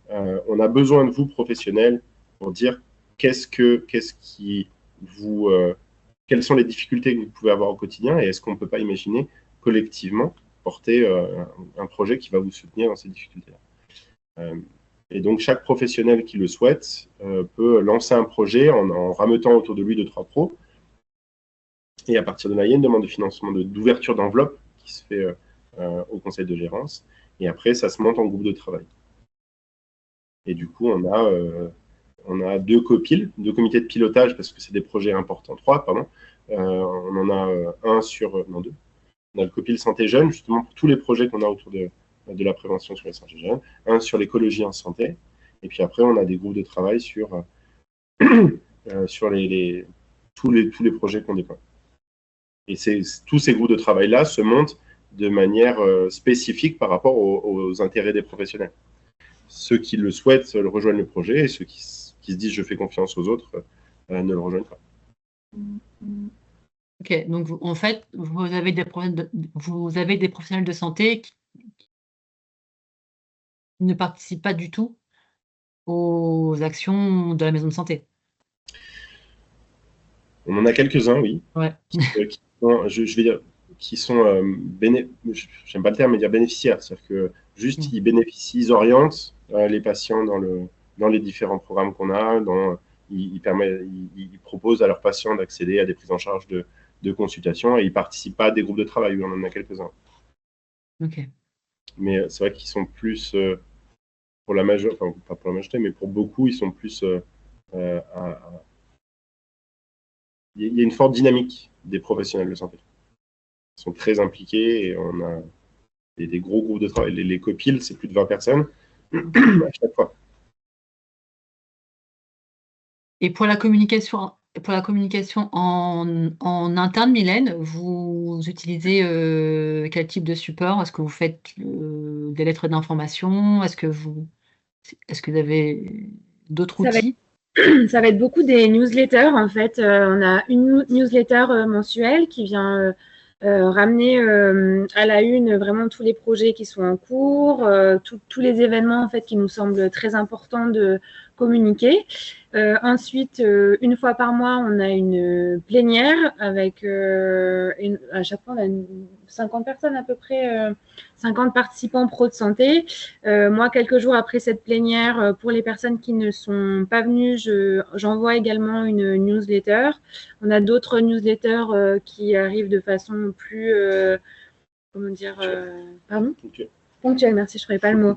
on a besoin de vous, professionnels, pour dire quelles sont les difficultés que vous pouvez avoir au quotidien et est-ce qu'on ne peut pas imaginer collectivement porter un projet qui va vous soutenir dans ces difficultés-là. Et donc, chaque professionnel qui le souhaite peut lancer un projet en rameutant autour de lui 2-3 pros. Et à partir de là, il y a une demande de financement d'ouverture d'enveloppe qui se fait au conseil de gérance. Et après, ça se monte en groupe de travail. Et du coup, on a 2 copiles, 2 comités de pilotage, parce que c'est des projets importants, 3, pardon. On en a un sur... Non, 2. On a le copil santé jeune, justement, pour tous les projets qu'on a autour de la prévention sur les santé jeunes. Un sur l'écologie en santé. Et puis après, on a des groupes de travail sur tous les projets qu'on déploie. Et tous ces groupes de travail-là se montent de manière spécifique par rapport aux intérêts des professionnels. Ceux qui le souhaitent le rejoignent le projet et ceux qui se disent je fais confiance aux autres ne le rejoignent pas. Ok, donc en fait, vous avez des professionnels de santé qui ne participent pas du tout aux actions de la maison de santé. On en a quelques-uns, oui. Ouais. Je vais dire, qui sont j'aime pas le terme, mais dire bénéficiaires. C'est-à-dire que juste ils bénéficient, ils orientent les patients dans les différents programmes qu'on a, ils proposent à leurs patients d'accéder à des prises en charge de consultation et ils participent pas à des groupes de travail, oui, on en a quelques-uns. Ok. Mais c'est vrai qu'ils sont plus, pour la majorité, enfin pas pour la majorité, mais pour beaucoup, ils sont plus il y a une forte dynamique des professionnels de santé. Ils sont très impliqués et on a des gros groupes de travail. Les copiles, c'est plus de 20 personnes à chaque fois. Et pour la communication en interne, Mylène, vous utilisez quel type de support? Est-ce que vous faites des lettres d'information? Est-ce que vous avez d'autres Ça va outils? Ça va être beaucoup des newsletters en fait. On a une newsletter mensuelle qui vient ramener à la une vraiment tous les projets qui sont en cours, tous les événements en fait qui nous semblent très importants de communiquer. Ensuite, une fois par mois, on a une plénière avec à chaque fois on a 50 personnes à peu près, 50 participants pro de santé. Moi, quelques jours après cette plénière, pour les personnes qui ne sont pas venues, j'envoie également une newsletter. On a d'autres newsletters qui arrivent de façon plus, comment dire, pardon Okay. Ponctuelle, merci, je ne trouvais pas le mot.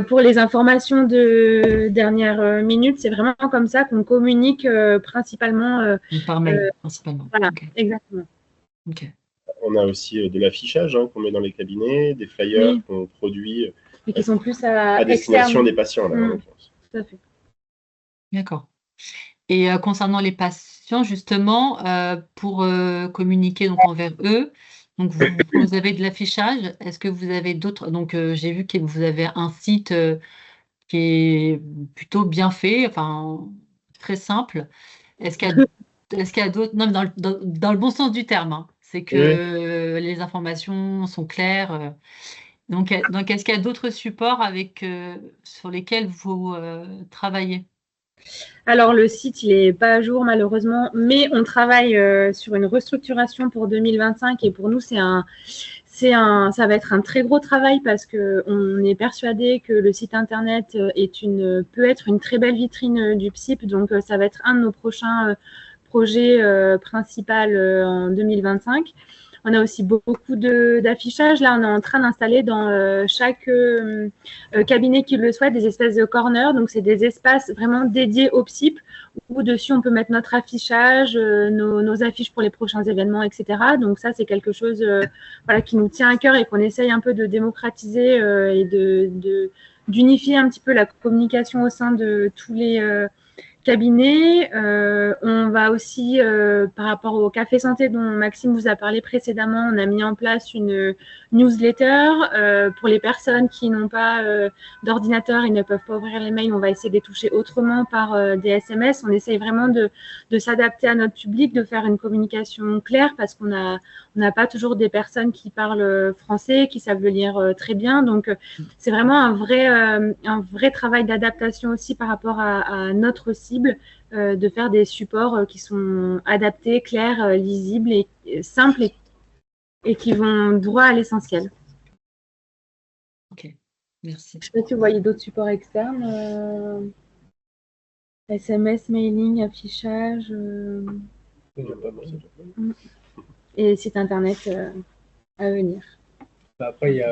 Pour les informations de dernière minute, c'est vraiment comme ça qu'on communique principalement. Par mail, principalement. Voilà, Okay. exactement. Okay. On a aussi de l'affichage qu'on met dans les cabinets, des flyers qu'on produit et qui sont plus à destination des patients. Là, en l'occurrence. Tout à fait. D'accord. Et concernant les patients, justement, pour communiquer donc, envers eux, donc vous avez de l'affichage. Est-ce que vous avez d'autres? Donc, j'ai vu que vous avez un site qui est plutôt bien fait, enfin, très simple. Est-ce qu'il y a d'autres? Non, dans le bon sens du terme, hein. C'est que les informations sont claires. Donc, est-ce qu'il y a d'autres supports sur lesquels vous travaillez? Alors, le site, il n'est pas à jour malheureusement, mais on travaille sur une restructuration pour 2025 et pour nous, ça va être un très gros travail parce qu'on est persuadé que le site internet peut être une très belle vitrine du PSIP. Donc, ça va être un de nos prochains projets principaux en 2025. On a aussi beaucoup d'affichage. Là, on est en train d'installer dans chaque cabinet qui le souhaite des espèces de corners. Donc, c'est des espaces vraiment dédiés au PSIP où dessus, on peut mettre notre affichage, nos affiches pour les prochains événements, etc. Donc, ça, c'est quelque chose qui nous tient à cœur et qu'on essaye un peu de démocratiser et d'unifier un petit peu la communication au sein de tous les cabinet. On va aussi, par rapport au café santé dont Maxime vous a parlé précédemment, on a mis en place une newsletter pour les personnes qui n'ont pas d'ordinateur et ne peuvent pas ouvrir les mails. On va essayer de les toucher autrement par des SMS. On essaye vraiment de s'adapter à notre public, de faire une communication claire parce qu'on n'a pas toujours des personnes qui parlent français, qui savent le lire très bien. Donc, c'est vraiment un vrai travail d'adaptation aussi par rapport à notre cible, de faire des supports qui sont adaptés, clairs, lisibles et simples et qui vont droit à l'essentiel. Ok, merci. Je ne sais pas si vous voyez d'autres supports externes. SMS, mailing, affichage. Et site internet à venir. Après,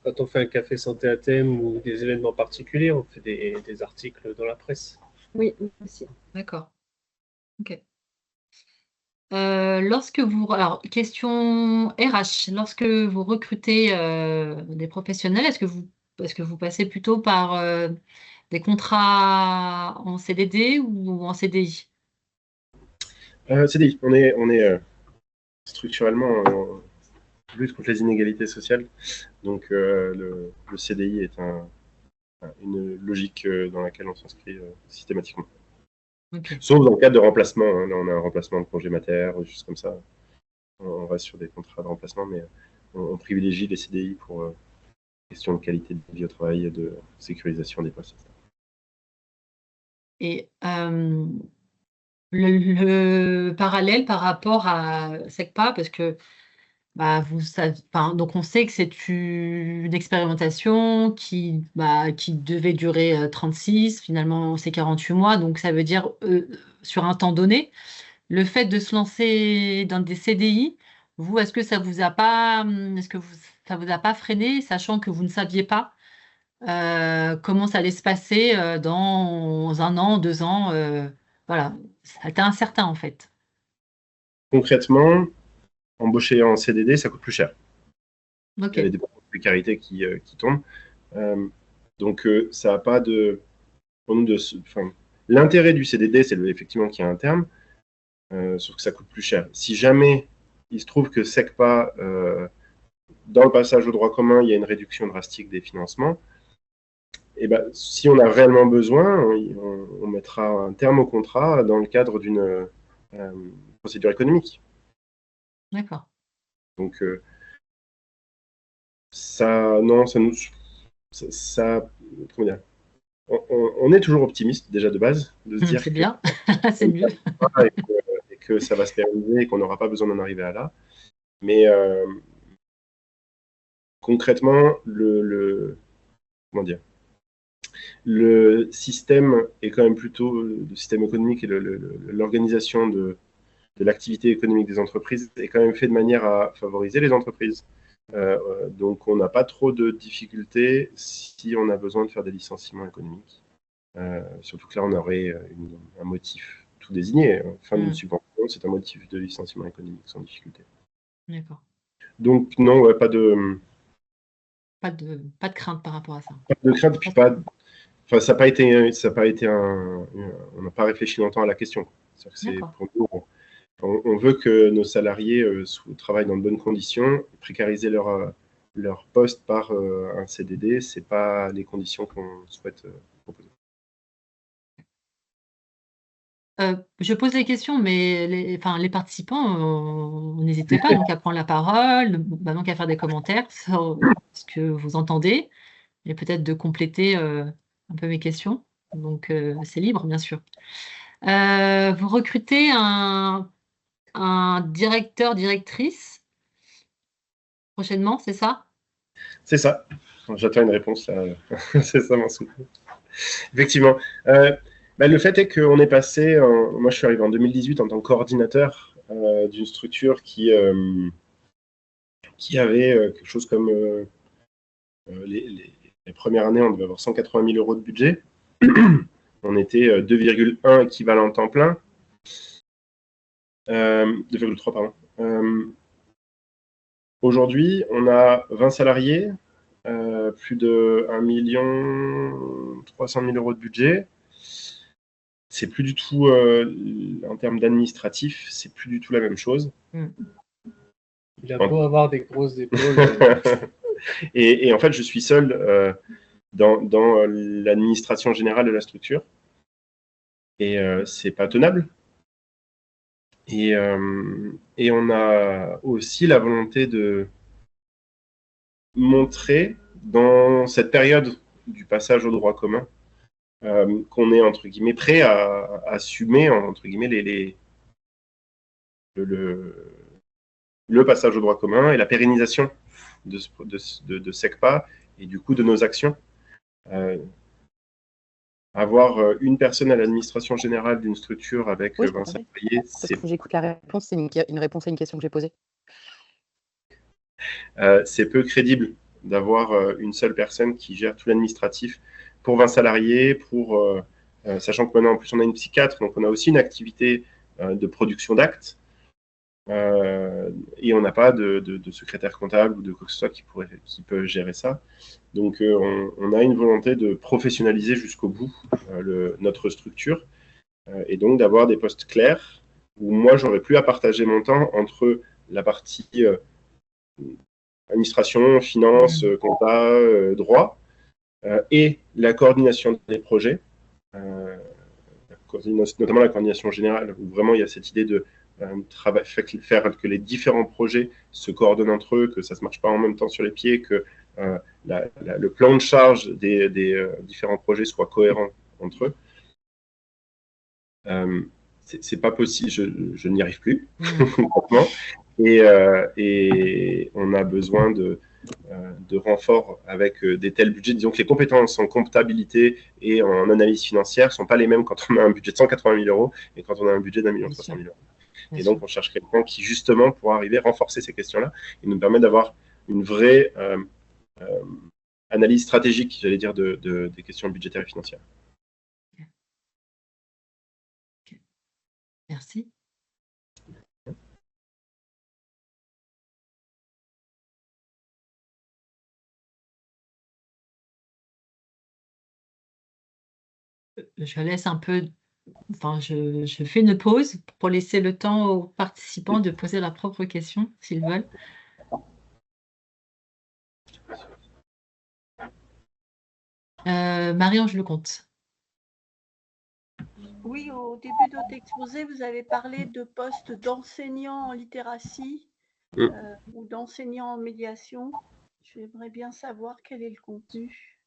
quand on fait un café santé à thème ou des événements particuliers, on fait des articles dans la presse. Oui, aussi. D'accord. Ok. Alors, question RH, lorsque vous recrutez des professionnels, est-ce que vous passez plutôt par des contrats en CDD ou en CDI? CDI, on est structurellement en lutte contre les inégalités sociales. Donc le CDI est une logique dans laquelle on s'inscrit systématiquement. Okay. Sauf dans le cadre de remplacement. Hein. Là, on a un remplacement de congé mater, juste comme ça. On reste sur des contrats de remplacement, mais on privilégie les CDI pour question de qualité de vie au travail et de sécurisation des postes. Et le parallèle par rapport à SECPA, parce que donc on sait que c'est une expérimentation qui devait durer 36, finalement c'est 48 mois, donc ça veut dire sur un temps donné. Le fait de se lancer dans des CDI, vous, est-ce que ça vous a pas freiné, sachant que vous ne saviez pas comment ça allait se passer dans 1 an, 2 ans, voilà, c'était incertain en fait. concrètement, embaucher en CDD, ça coûte plus cher. Ok. Il y a des précarités qui tombent. Donc, ça n'a pas de... Pour nous, l'intérêt du CDD, c'est effectivement qu'il y a un terme, sauf que ça coûte plus cher. Si jamais il se trouve que SECPA, dans le passage au droit commun, il y a une réduction drastique des financements, et ben, si on a réellement besoin, on mettra un terme au contrat dans le cadre d'une procédure économique. D'accord. Donc, comment dire, on est toujours optimiste déjà de base, de se dire C'est bien, c'est mieux. et que ça va se pérenniser et qu'on n'aura pas besoin d'en arriver à là. Mais concrètement, comment dire, le système est quand même plutôt, le système économique et l'organisation de l'activité économique des entreprises est quand même fait de manière à favoriser les entreprises. Donc on n'a pas trop de difficultés si on a besoin de faire des licenciements économiques. Surtout que là, on aurait un motif tout désigné. Fin d'une subvention, c'est un motif de licenciement économique sans difficulté. D'accord. Donc non, ouais, pas de crainte par rapport à ça. Pas de crainte, puis ça n'a pas été on n'a pas réfléchi longtemps à la question. Pour nous, on veut que nos salariés travaillent dans de bonnes conditions. Précariser leur poste par un CDD, c'est pas les conditions qu'on souhaite proposer. Je pose les questions, mais les participants, n'hésitez pas donc à prendre la parole, donc à faire des commentaires sur ce que vous entendez, et peut-être de compléter un peu mes questions. Donc, c'est libre, bien sûr. Vous recrutez un directeur, directrice prochainement, c'est ça? C'est ça. J'attends une réponse. C'est ça mon souhait. Effectivement. Le fait est qu'on est passé, moi je suis arrivé en 2018 en tant que coordinateur d'une structure qui avait quelque chose comme les premières années, on devait avoir 180 000 € de budget. On était 2,1 équivalent temps plein. 2,3, pardon. Aujourd'hui, on a 20 salariés, plus de 1 300 000 € de budget. C'est plus du tout, en termes d'administratif, c'est plus du tout la même chose. Il a beau avoir des grosses épaules. Et en fait, je suis seul dans l'administration générale de la structure. Et c'est pas tenable. Et on a aussi la volonté de montrer dans cette période du passage au droit commun qu'on est entre guillemets prêt à assumer entre guillemets le passage au droit commun et la pérennisation de SECPA et du coup de nos actions. Avoir une personne à l'administration générale d'une structure avec 20 salariés, j'écoute la réponse, c'est une réponse à une question que j'ai posée. C'est peu crédible d'avoir une seule personne qui gère tout l'administratif pour 20 salariés, sachant que maintenant en plus on a une psychiatre, donc on a aussi une activité de production d'actes, et on n'a pas de secrétaire comptable ou de quoi que ce soit qui peut gérer ça. Donc on a une volonté de professionnaliser jusqu'au bout notre structure, et donc d'avoir des postes clairs où moi j'aurais plus à partager mon temps entre la partie administration, finance, compta, droit, et la coordination des projets, notamment la coordination générale, où vraiment il y a cette idée de faire que les différents projets se coordonnent entre eux, que ça ne se marche pas en même temps sur les pieds, que le plan de charge des différents projets soit cohérent entre eux. C'est pas possible, je n'y arrive plus, complètement. Et on a besoin de renforts avec des tels budgets. Disons que les compétences en comptabilité et en analyse financière ne sont pas les mêmes quand on a un budget de 180 000 € et quand on a un budget d'1 300 000 €. Et donc, on cherche quelqu'un qui, justement, pourra arriver à renforcer ces questions-là et nous permet d'avoir une vraie analyse stratégique, j'allais dire, des questions budgétaires et financières. Merci. je laisse un peu, enfin, je fais une pause pour laisser le temps aux participants de poser leurs propres questions, s'ils veulent. Marie-Ange Lecomte. Oui, au début de votre exposé, vous avez parlé de postes d'enseignants en littératie ou d'enseignants en médiation. J'aimerais bien savoir quel est le contenu.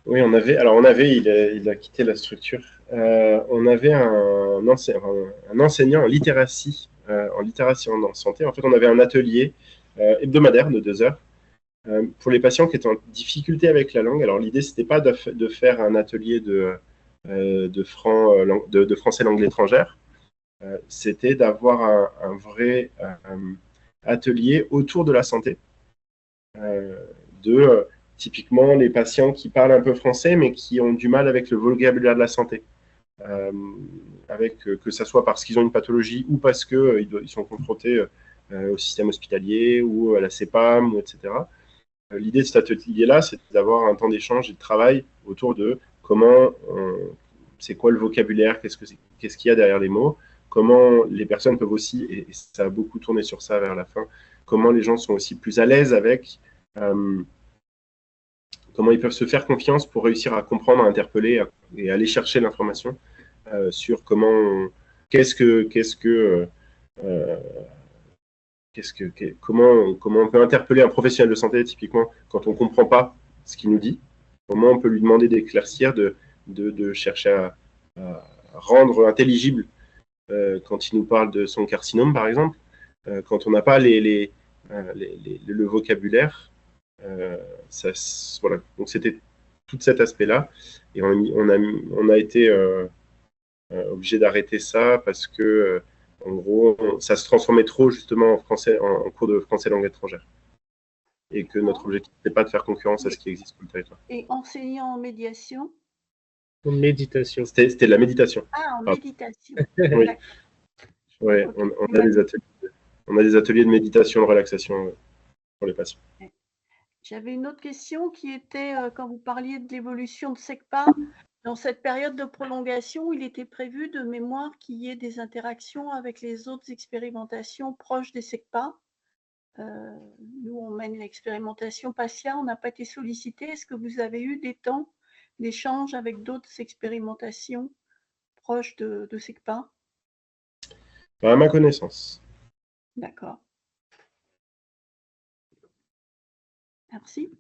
Oui, il a quitté la structure. On avait un enseignant en littératie en santé. En fait, on avait un atelier hebdomadaire de 2 heures pour les patients qui étaient en difficulté avec la langue. Alors, l'idée, c'était pas de faire un atelier de français langue étrangère. C'était d'avoir un vrai atelier autour de la santé, typiquement les patients qui parlent un peu français mais qui ont du mal avec le vocabulaire de la santé, que ça soit parce qu'ils ont une pathologie ou parce qu'ils sont confrontés au système hospitalier ou à la CEPAM, etc. L'idée de cet atelier-là, c'est d'avoir un temps d'échange et de travail autour de c'est quoi le vocabulaire, qu'est-ce qu'il y a derrière les mots, comment les personnes peuvent aussi, et ça a beaucoup tourné sur ça vers la fin, comment les gens sont aussi plus à l'aise avec, comment ils peuvent se faire confiance pour réussir à comprendre, à interpeller et aller chercher l'information sur comment on peut interpeller un professionnel de santé, typiquement, quand on ne comprend pas ce qu'il nous dit, comment on peut lui demander d'éclaircir, de chercher à rendre intelligible quand il nous parle de son carcinome, par exemple, quand on n'a pas le vocabulaire. Voilà. Donc, c'était tout cet aspect-là. Et on a été obligé d'arrêter ça parce que en gros, ça se transformait trop justement en cours de français langue étrangère. Et que notre objectif n'était pas de faire concurrence à ce qui existe sur le territoire. Et enseignant en médiation? En méditation. C'était de la méditation. Ah, en méditation. Oui. Ouais, okay. on a des ateliers de méditation, de relaxation pour les patients. J'avais une autre question qui était, quand vous parliez de l'évolution de SECPA, dans cette période de prolongation, il était prévu de mémoire qu'il y ait des interactions avec les autres expérimentations proches des SECPA. Nous, on mène l'expérimentation PASSIA, on n'a pas été sollicité. Est-ce que vous avez eu des temps d'échange avec d'autres expérimentations proches de SECPA? À ma connaissance. D'accord. Merci.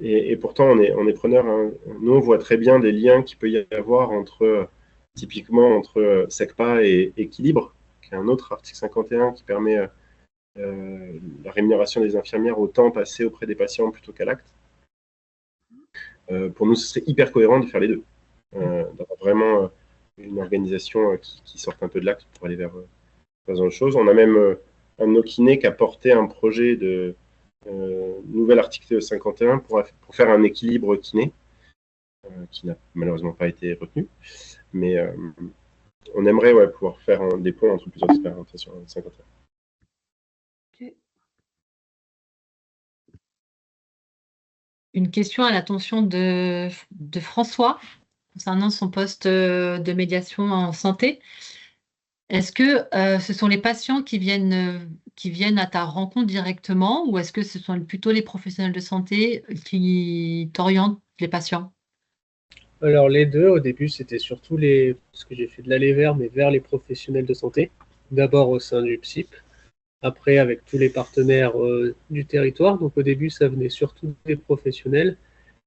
Et pourtant, on est preneur. Hein. Nous, on voit très bien des liens qu'il peut y avoir typiquement entre SECPA et Équilibre, qui est un autre article 51 qui permet la rémunération des infirmières au temps passé auprès des patients plutôt qu'à l'acte. Pour nous, ce serait hyper cohérent de faire les deux, d'avoir vraiment une organisation qui sorte un peu de l'acte pour aller vers autre chose. On a même un de nos kinés qui a porté un projet de nouvel article 51 pour faire un équilibre kiné, qui n'a malheureusement pas été retenu. Mais on aimerait pouvoir faire des ponts entre plusieurs expérimentations 51. Okay. Une question à l'attention de François concernant son poste de médiation en santé. Est-ce que ce sont les patients qui viennent à ta rencontre directement ou est-ce que ce sont plutôt les professionnels de santé qui t'orientent les patients? Alors les deux, au début, c'était surtout parce que j'ai fait de l'aller vers, mais vers les professionnels de santé. D'abord au sein du PSIP, après avec tous les partenaires du territoire. Donc au début, ça venait surtout des professionnels.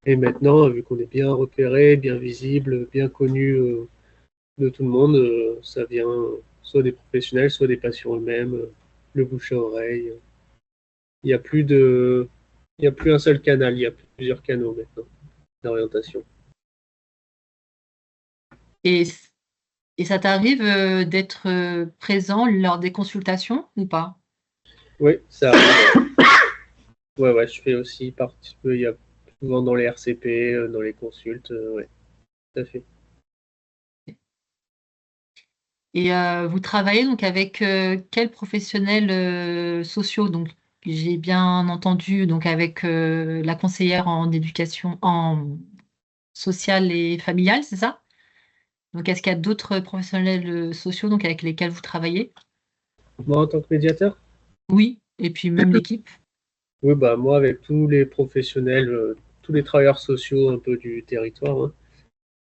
Et maintenant, vu qu'on est bien repéré, bien visible, bien connu de tout le monde, ça vient soit des professionnels, soit des patients eux-mêmes, le bouche à oreille. Il n'y a plus un seul canal, il y a plusieurs canaux maintenant d'orientation. Et ça t'arrive d'être présent lors des consultations ou pas? Oui, ça arrive. Ouais, je fais aussi partie. Il y a souvent dans les RCP, dans les consultes, ouais, tout à fait. Et vous travaillez donc avec quels professionnels sociaux donc j'ai bien entendu, donc avec la conseillère en éducation, en sociale et familiale, c'est ça? Donc, est-ce qu'il y a d'autres professionnels sociaux donc, avec lesquels vous travaillez? Moi, en tant que médiateur, Oui, et puis même l'équipe. oui, bah, moi, avec tous les professionnels, tous les travailleurs sociaux un peu du territoire, hein,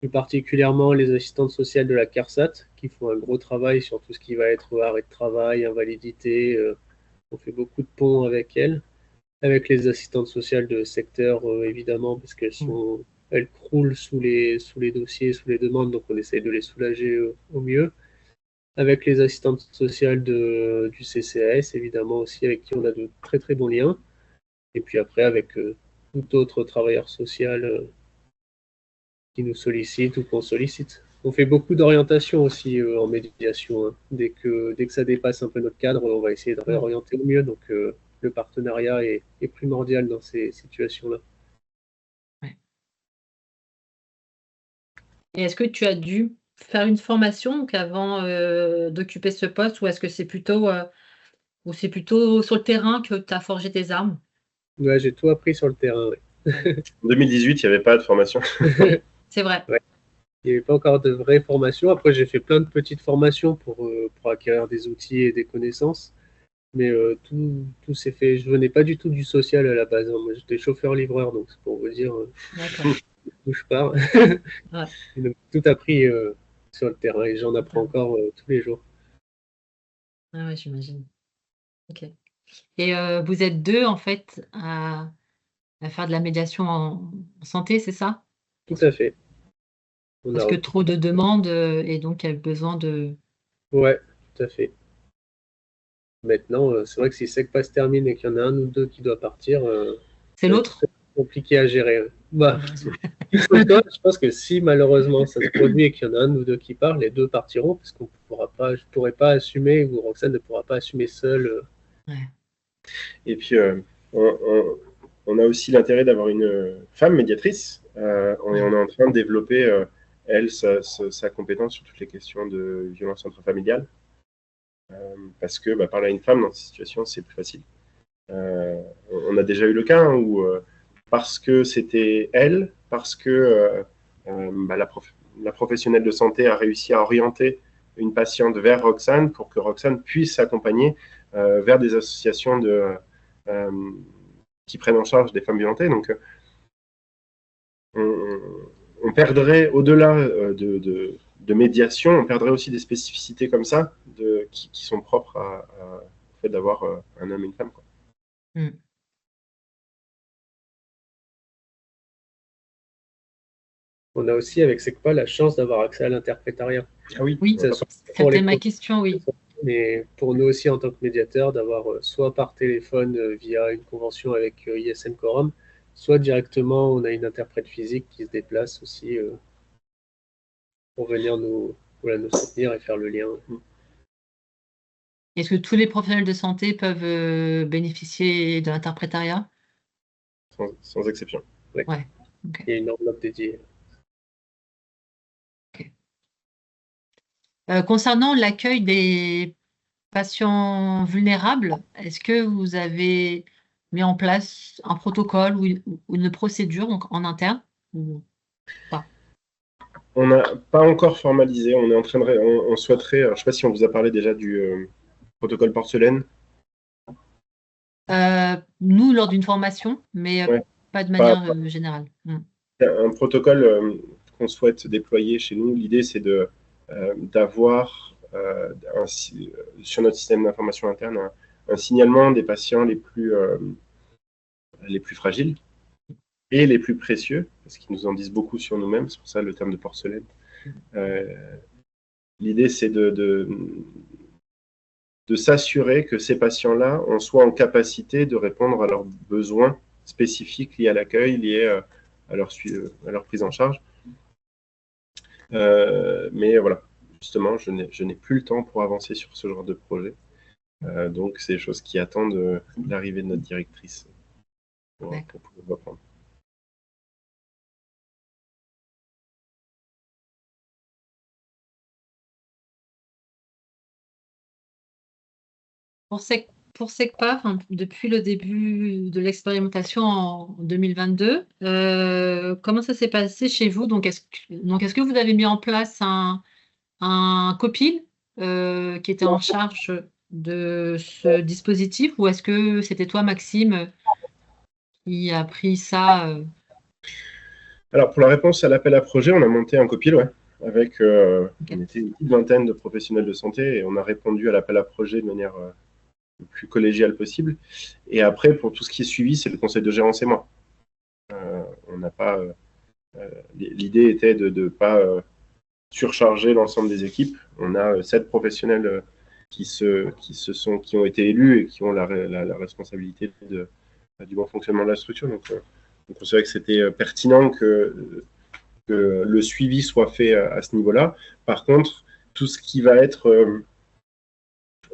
plus particulièrement les assistantes sociales de la CARSAT, qui font un gros travail sur tout ce qui va être arrêt de travail, invalidité. On fait beaucoup de ponts avec elles, avec les assistantes sociales de secteur, évidemment, parce elles croulent sous les dossiers, sous les demandes, donc on essaye de les soulager au mieux. Avec les assistantes sociales du CCAS, évidemment aussi, avec qui on a de très très bons liens. Et puis après, avec tout autre travailleur social qui nous sollicite ou qu'on sollicite. On fait beaucoup d'orientation aussi en médiation, hein. Dès que ça dépasse un peu notre cadre, on va essayer de réorienter au mieux. Donc le partenariat est primordial dans ces situations-là. Ouais. Et est-ce que tu as dû faire une formation donc, avant d'occuper ce poste ou est-ce que c'est plutôt, sur le terrain que tu as forgé tes armes? Ouais, j'ai tout appris sur le terrain. Ouais. En 2018, il n'y avait pas de formation. C'est vrai. Ouais. Il n'y avait pas encore de vraie formation. Après, j'ai fait plein de petites formations pour acquérir des outils et des connaissances. Mais tout s'est fait. Je venais pas du tout du social à la base, hein. Moi, j'étais chauffeur-livreur, donc c'est pour vous dire D'accord. d'où je pars. Ouais. Donc, tout appris sur le terrain et j'en apprends encore tous les jours. Ah ouais, j'imagine. Ok. Et vous êtes deux, en fait, à faire de la médiation en santé, c'est ça? Tout à fait. On Parce a que trop de demandes et donc il y a besoin de. Ouais, tout à fait. Maintenant, c'est vrai que si SECPA se termine et qu'il y en a un ou deux qui doit partir, C'est ça va être l'autre? très compliqué à gérer. Bah, je pense que si malheureusement ça se produit et qu'il y en a un ou deux qui partent, les deux partiront parce qu'on pourra pas, je pourrais pas assumer ou Roxane ne pourra pas assumer seule. Ouais. Et puis, on a aussi l'intérêt d'avoir une femme médiatrice. On est en train de développer, elle, sa compétence sur toutes les questions de violence intrafamiliale. Parce que parler à une femme dans cette situation, c'est plus facile. On a déjà eu le cas où, parce que c'était elle, parce que la professionnelle de santé a réussi à orienter une patiente vers Roxane pour que Roxane puisse s'accompagner vers des associations qui prennent en charge des femmes violentées. Donc, on perdrait, au-delà de médiation, on perdrait aussi des spécificités comme ça qui sont propres au fait d'avoir un homme et une femme, quoi. Mm. On a aussi avec SECPA la chance d'avoir accès à l'interprétariat. Ah oui, Oui, Ça soit pour c'était les ma question, oui. mais pour nous aussi en tant que médiateur, d'avoir soit par téléphone via une convention avec ISM Quorum, soit directement on a une interprète physique qui se déplace aussi pour venir nous soutenir et faire le lien. Est-ce que tous les professionnels de santé peuvent bénéficier de l'interprétariat? sans exception. Ouais. Ouais. Ok. Il y a une enveloppe dédiée. Concernant l'accueil des patients vulnérables, est-ce que vous avez mis en place un protocole ou une procédure donc, en interne ou pas? On n'a pas encore formalisé. On est en train de, on souhaiterait. Je ne sais pas si on vous a parlé déjà du protocole porcelaine. Nous, lors d'une formation, mais Ouais. pas de manière générale. Un protocole qu'on souhaite déployer chez nous. L'idée, c'est d'avoir sur notre système d'information interne un signalement des patients les plus fragiles et les plus précieux, parce qu'ils nous en disent beaucoup sur nous-mêmes. C'est pour ça le terme de porcelaine. L'idée, c'est de s'assurer que ces patients-là, on soit en capacité de répondre à leurs besoins spécifiques liés à l'accueil, liés à leur prise en charge. Mais voilà, justement, je n'ai plus le temps pour avancer sur ce genre de projet. Donc, c'est des choses qui attendent l'arrivée de notre directrice pour pouvoir reprendre. pour SECPA, enfin, depuis le début de l'expérimentation en 2022, comment ça s'est passé chez vous? Donc, est-ce que vous avez mis en place un copil qui était en charge de ce dispositif, ou est-ce que c'était toi, Maxime, qui a pris ça Alors, pour la réponse à l'appel à projet, on a monté un copil, ouais, avec Ok. on était une petite vingtaine de professionnels de santé et on a répondu à l'appel à projet de manière le plus collégiale possible. Et après, pour tout ce qui est suivi, c'est le conseil de gérance et moi. On n'a pas. L'idée était de ne pas surcharger l'ensemble des équipes. On a 7 professionnels qui ont été élus et qui ont la responsabilité du bon fonctionnement de la structure. Donc, on considérait que c'était pertinent que le suivi soit fait à ce niveau-là. Par contre, tout ce qui va être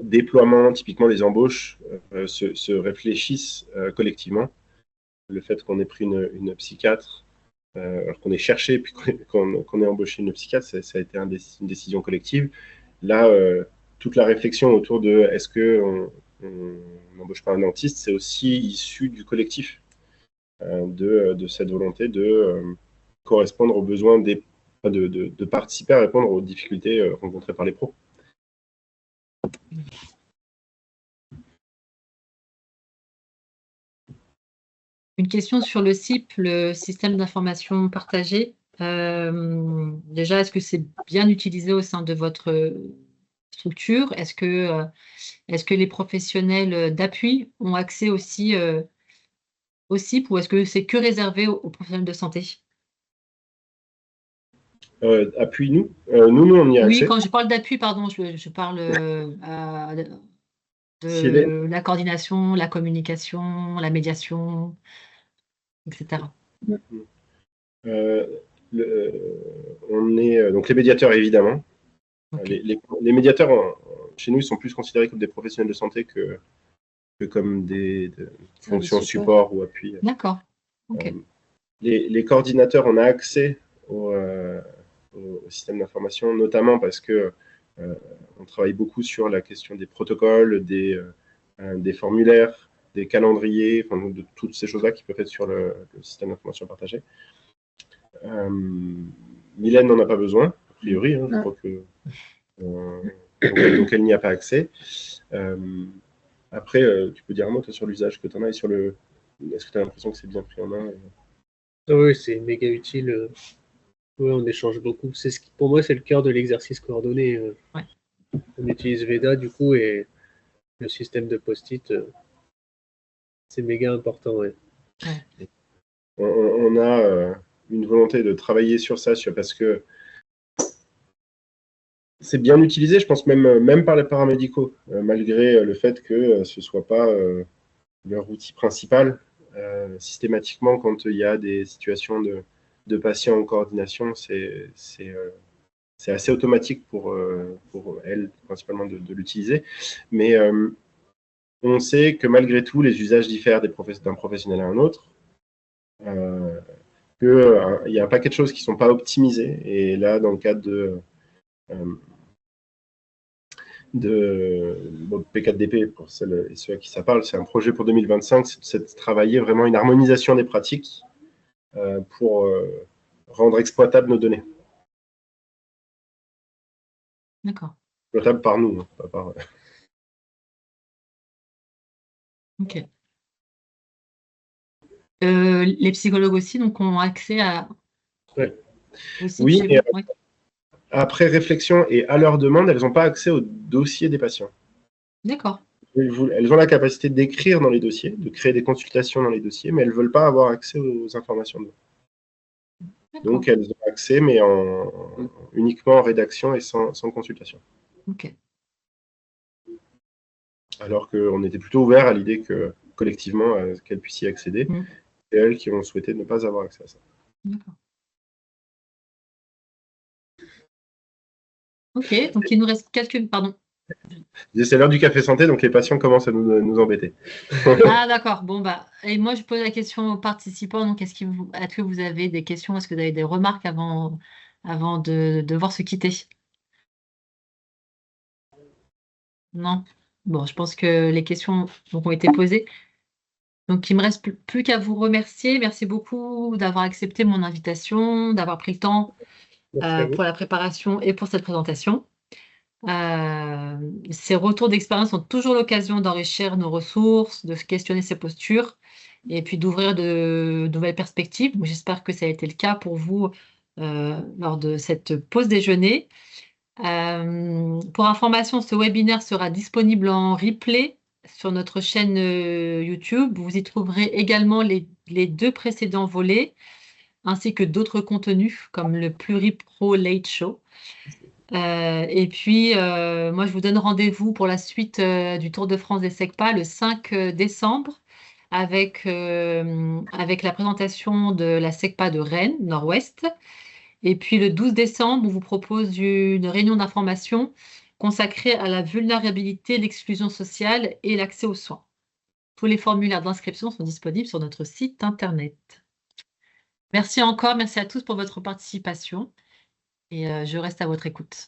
déploiement, typiquement des embauches, se réfléchissent collectivement. Le fait qu'on ait pris une psychiatre, alors qu'on ait cherché puis qu'on ait embauché une psychiatre, ça a été une décision collective. Là, toute la réflexion autour de est-ce qu'on n'embauche pas un dentiste, c'est aussi issu du collectif, de cette volonté de correspondre aux besoins de participer à répondre aux difficultés rencontrées par les pros. Une question sur le SIP, le système d'information partagé. Déjà, est-ce que c'est bien utilisé au sein de votre structure? Est-ce que les professionnels d'appui ont accès aussi au SIP, ou est-ce que c'est que réservé aux professionnels de santé? Appui, nous, on y a Oui, accès. quand je parle d'appui, pardon, je parle Si elle est- de la coordination, la communication, la médiation, etc. On est donc les médiateurs, évidemment. Ok. Les médiateurs, chez nous, ils sont plus considérés comme des professionnels de santé que comme des fonctions support ou appui. D'accord. Ok. Les coordinateurs, on a accès au système d'information, notamment parce que on travaille beaucoup sur la question des protocoles, des formulaires, des calendriers, enfin, de toutes ces choses-là qui peuvent être sur le système d'information partagé. Mylène n'en a pas besoin, a priori, hein, je crois que donc elle n'y a pas accès. Après, tu peux dire un mot toi, sur l'usage que tu en as et sur le. Est-ce que tu as l'impression que c'est bien pris en main Oui, c'est méga utile. Ouais, on échange beaucoup. Pour moi, c'est le cœur de l'exercice coordonné. Ouais. On utilise Veda, du coup, et le système de post-it, c'est méga important. Ouais. Ouais. On a une volonté de travailler sur ça, parce que c'est bien utilisé, je pense, même par les paramédicaux, malgré le fait que ce ne soit pas leur outil principal. Systématiquement, quand il y a des situations de patients en coordination, c'est assez automatique pour elles, principalement, de l'utiliser. Mais on sait que malgré tout, les usages diffèrent d'un professionnel à un autre. Qu'il y a un paquet de choses qui ne sont pas optimisées. Et là, dans le cadre de P4DP, pour celles et ceux à qui ça parle, c'est un projet pour 2025, c'est de travailler vraiment une harmonisation des pratiques pour rendre exploitables nos données. D'accord. Exploitables par nous, hein, pas par. Ok. Les psychologues aussi, donc, ont accès à. Ouais. Aussi, Oui, chez vous, ouais. Après réflexion et à leur demande, elles n'ont pas accès au dossier des patients. D'accord. Elles ont la capacité d'écrire dans les dossiers, de créer des consultations dans les dossiers, mais elles ne veulent pas avoir accès aux informations de. Donc elles ont accès, mais uniquement en rédaction et sans consultation. Ok. Alors qu'on était plutôt ouvert à l'idée que collectivement, qu'elles puissent y accéder. C'est elles qui ont souhaité ne pas avoir accès à ça. D'accord. Ok, donc il nous reste quelques. Pardon. C'est l'heure du café santé, donc les patients commencent à nous embêter. Ah, d'accord. Bon, et moi, je pose la question aux participants. Donc, est-ce que vous avez des questions? Est-ce que vous avez des remarques avant de devoir se quitter? Non? Bon, je pense que les questions ont été posées. Donc, il me reste plus qu'à vous remercier. Merci beaucoup d'avoir accepté mon invitation, d'avoir pris le temps Merci à vous. pour la préparation et pour cette présentation. Ces retours d'expérience sont toujours l'occasion d'enrichir nos ressources, de questionner ses postures et puis d'ouvrir de nouvelles perspectives. J'espère que ça a été le cas pour vous lors de cette pause déjeuner. Pour information, ce webinaire sera disponible en replay sur notre chaîne YouTube. Vous y trouverez également les 2 précédents volets, ainsi que d'autres contenus comme le Pluripro Late Show. Et puis, moi, je vous donne rendez-vous pour la suite du Tour de France des SECPA le 5 décembre avec la présentation de la SECPA de Rennes, Nord-Ouest. Et puis le 12 décembre, on vous propose une réunion d'information consacrée à la vulnérabilité, l'exclusion sociale et l'accès aux soins. Tous les formulaires d'inscription sont disponibles sur notre site internet. Merci encore, merci à tous pour votre participation et je reste à votre écoute.